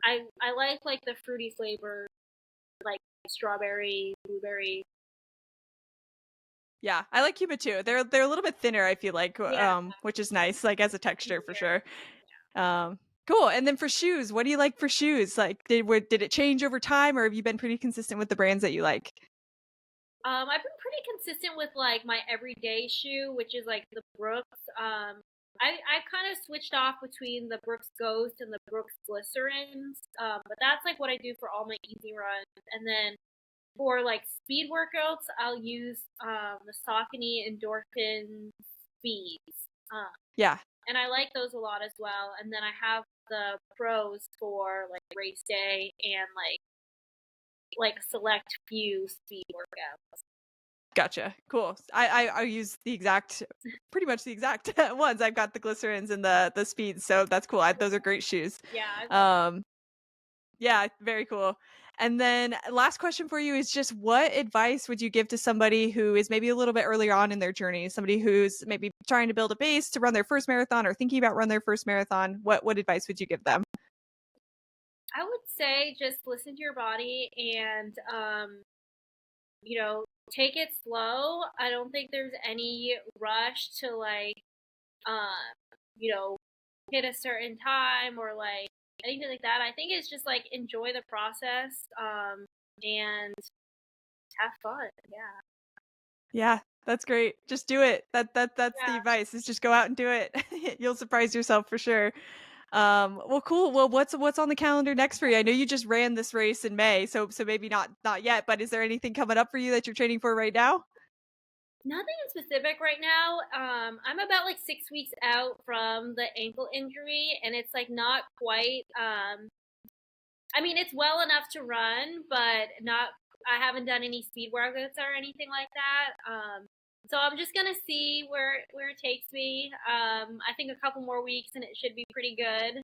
I like the fruity flavor, like strawberry, blueberry. Yeah, I like Cuba too. They're a little bit thinner, I feel like, Yeah, which is nice, like as a texture for easier. sure. Cool. And then for shoes, what do you like for shoes? Like, did it change over time, or have you been pretty consistent with the brands that you like? I've been pretty consistent with like my everyday shoe, which is like the Brooks. I kind of switched off between the Brooks Ghost and the Brooks Glycerins, but that's like what I do for all my easy runs. And then for like speed workouts, I'll use the Saucony Endorphin Speeds, Yeah, and I like those a lot as well. And then I have the Pros for like race day and like select few speed workouts. gotcha. Cool. I use pretty much the exact ones. I've got the glycerins and the speeds, so that's cool. Those are great shoes. Yeah, I love. Um, Yeah, very cool. And then last question for you is just what advice would you give to somebody who is maybe a little bit earlier on in their journey, somebody who's maybe trying to build a base to run their first marathon or thinking about run their first marathon? What advice would you give them? I would say just listen to your body and take it slow. I don't think there's any rush to like um, you know, hit a certain time or like anything like that. I think it's just like enjoy the process and have fun. Yeah. Yeah, that's great. Just do it. That's the Yeah. advice is just go out and do it. You'll surprise yourself for sure. Well, cool. Well, what's on the calendar next for you? I know you just ran this race in May, so maybe not yet, but is there anything coming up for you that you're training for right now? Nothing in specific right now. I'm about like 6 weeks out from the ankle injury, and it's like not quite. I mean, it's well enough to run, but not. I haven't done any speed workouts or anything like that. So I'm just gonna see where it takes me. I think a couple more weeks, and it should be pretty good.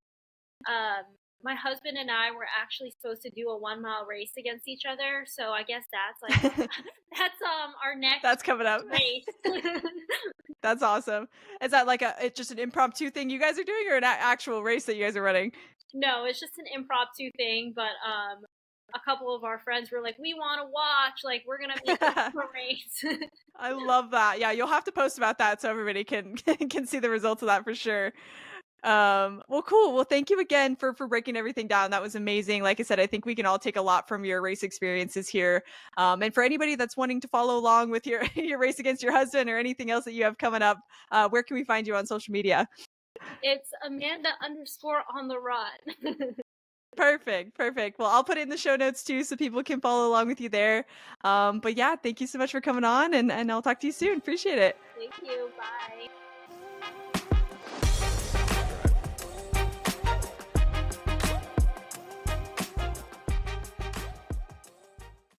Um, my husband and I were actually supposed to do a 1 mile race against each other, so I guess that's like that's our next That's coming up. race. That's awesome. Is that like it's just an impromptu thing you guys are doing, or an actual race that you guys are running? No, it's just an impromptu thing, but a couple of our friends were like, "We want to watch. Like, we're gonna make it a race." I love that. Yeah, you'll have to post about that so everybody can can see the results of that for sure. Well, cool. Well, thank you again for breaking everything down. That was amazing. Like I said, I think we can all take a lot from your race experiences here. And for anybody that's wanting to follow along with your your race against your husband or anything else that you have coming up, where can we find you on social media? It's Amanda_on the run. Perfect. Well, I'll put it in the show notes too so people can follow along with you there. But yeah, thank you so much for coming on, and I'll talk to you soon. Appreciate it. Thank you. Bye.